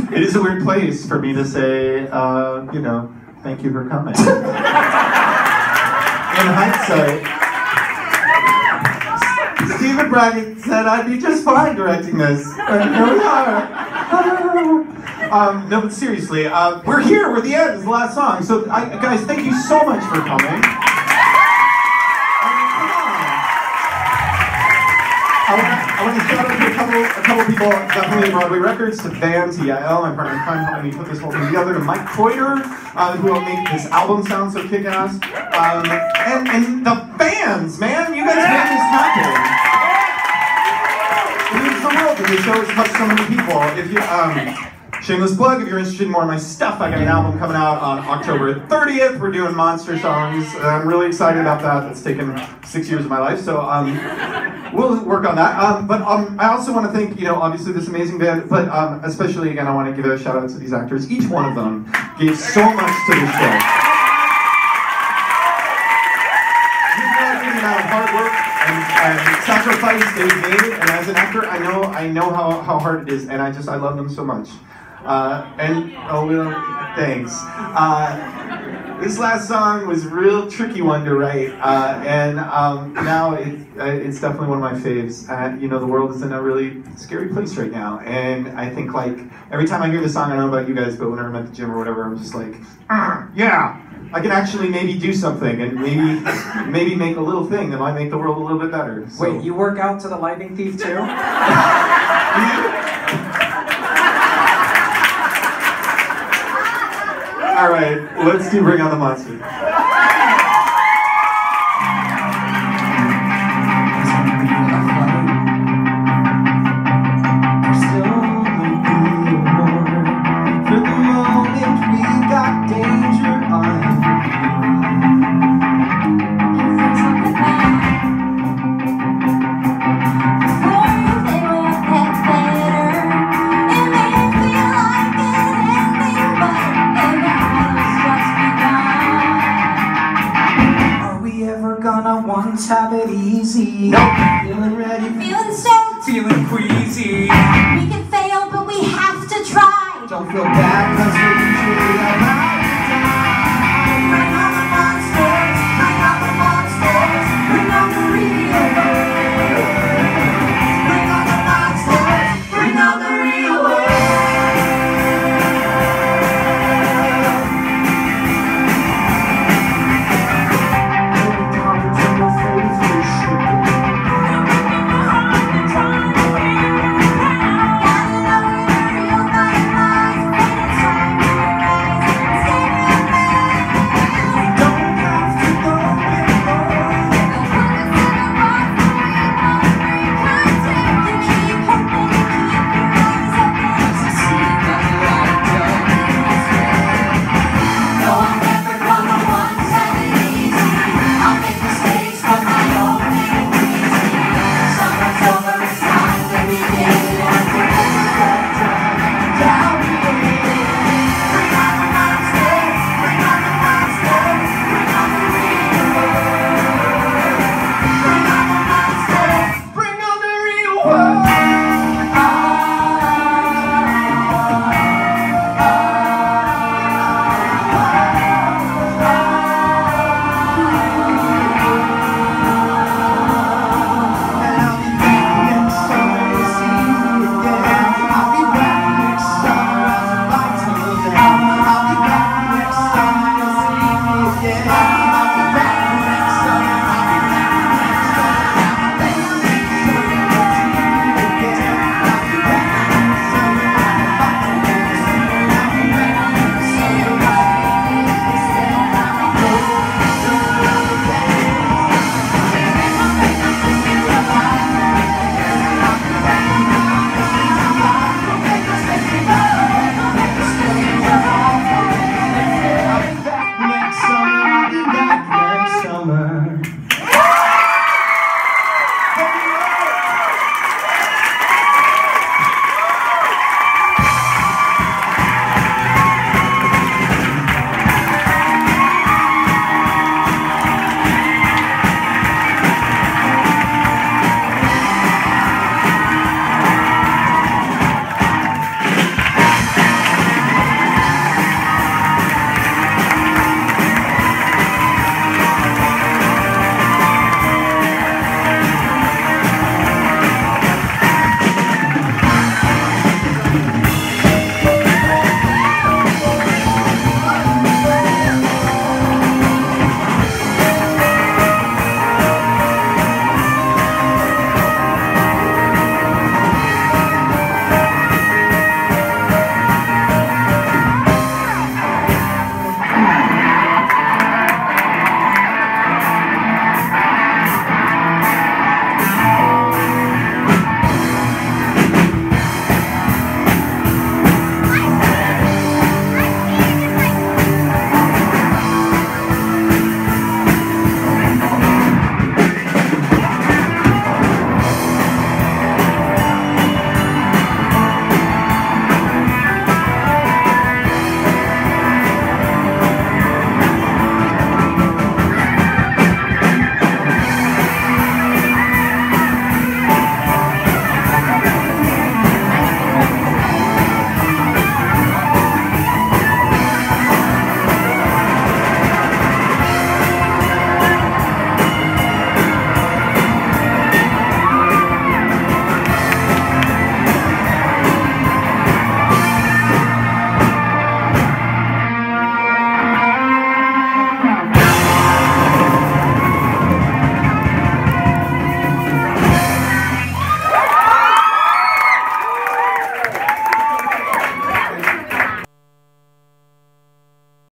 It is a weird place for me to say, thank you for coming. In hindsight, Stephen Brackett said I'd be just fine directing this, and here we are. No, but seriously, we're here. We're the end. It's the last song. So, guys, thank you so much for coming. I want to shout out to a couple people, definitely Broadway Records, to Van, to Yael, my partner in crime, helping me put this whole thing together, to Mike Croyer, who will make this album sound so kick-ass, and the fans, man, you guys made this happen. It means the world that this show has touched so many people. If you, shameless plug, if you're interested in more of my stuff, I got an album coming out on October 30th. We're doing monster songs. I'm really excited about that. That's taken 6 years of my life, so we'll work on that. But I also want to thank, obviously this amazing band, but especially, again, I want to give a shout out to these actors. Each one of them gave so much to this show. You've no idea the amount of hard work and sacrifice they've made, and as an actor, I know how hard it is, and I love them so much. Thanks. This last song was a real tricky one to write, and now it's definitely one of my faves. The world is in a really scary place right now, and I think every time I hear the song, I don't know about you guys, but whenever I'm at the gym or whatever, I'm just like, yeah, I can actually maybe do something, and maybe make a little thing that might make the world a little bit better. So. Wait, you work out to the Lightning Thief too? All right, let's Bring On the Monster. For the moment we got don't have it easy. Nope. Feeling ready, Feeling stoked. feeling queasy. We can fail, but we have to try. Don't feel bad, cause we're usually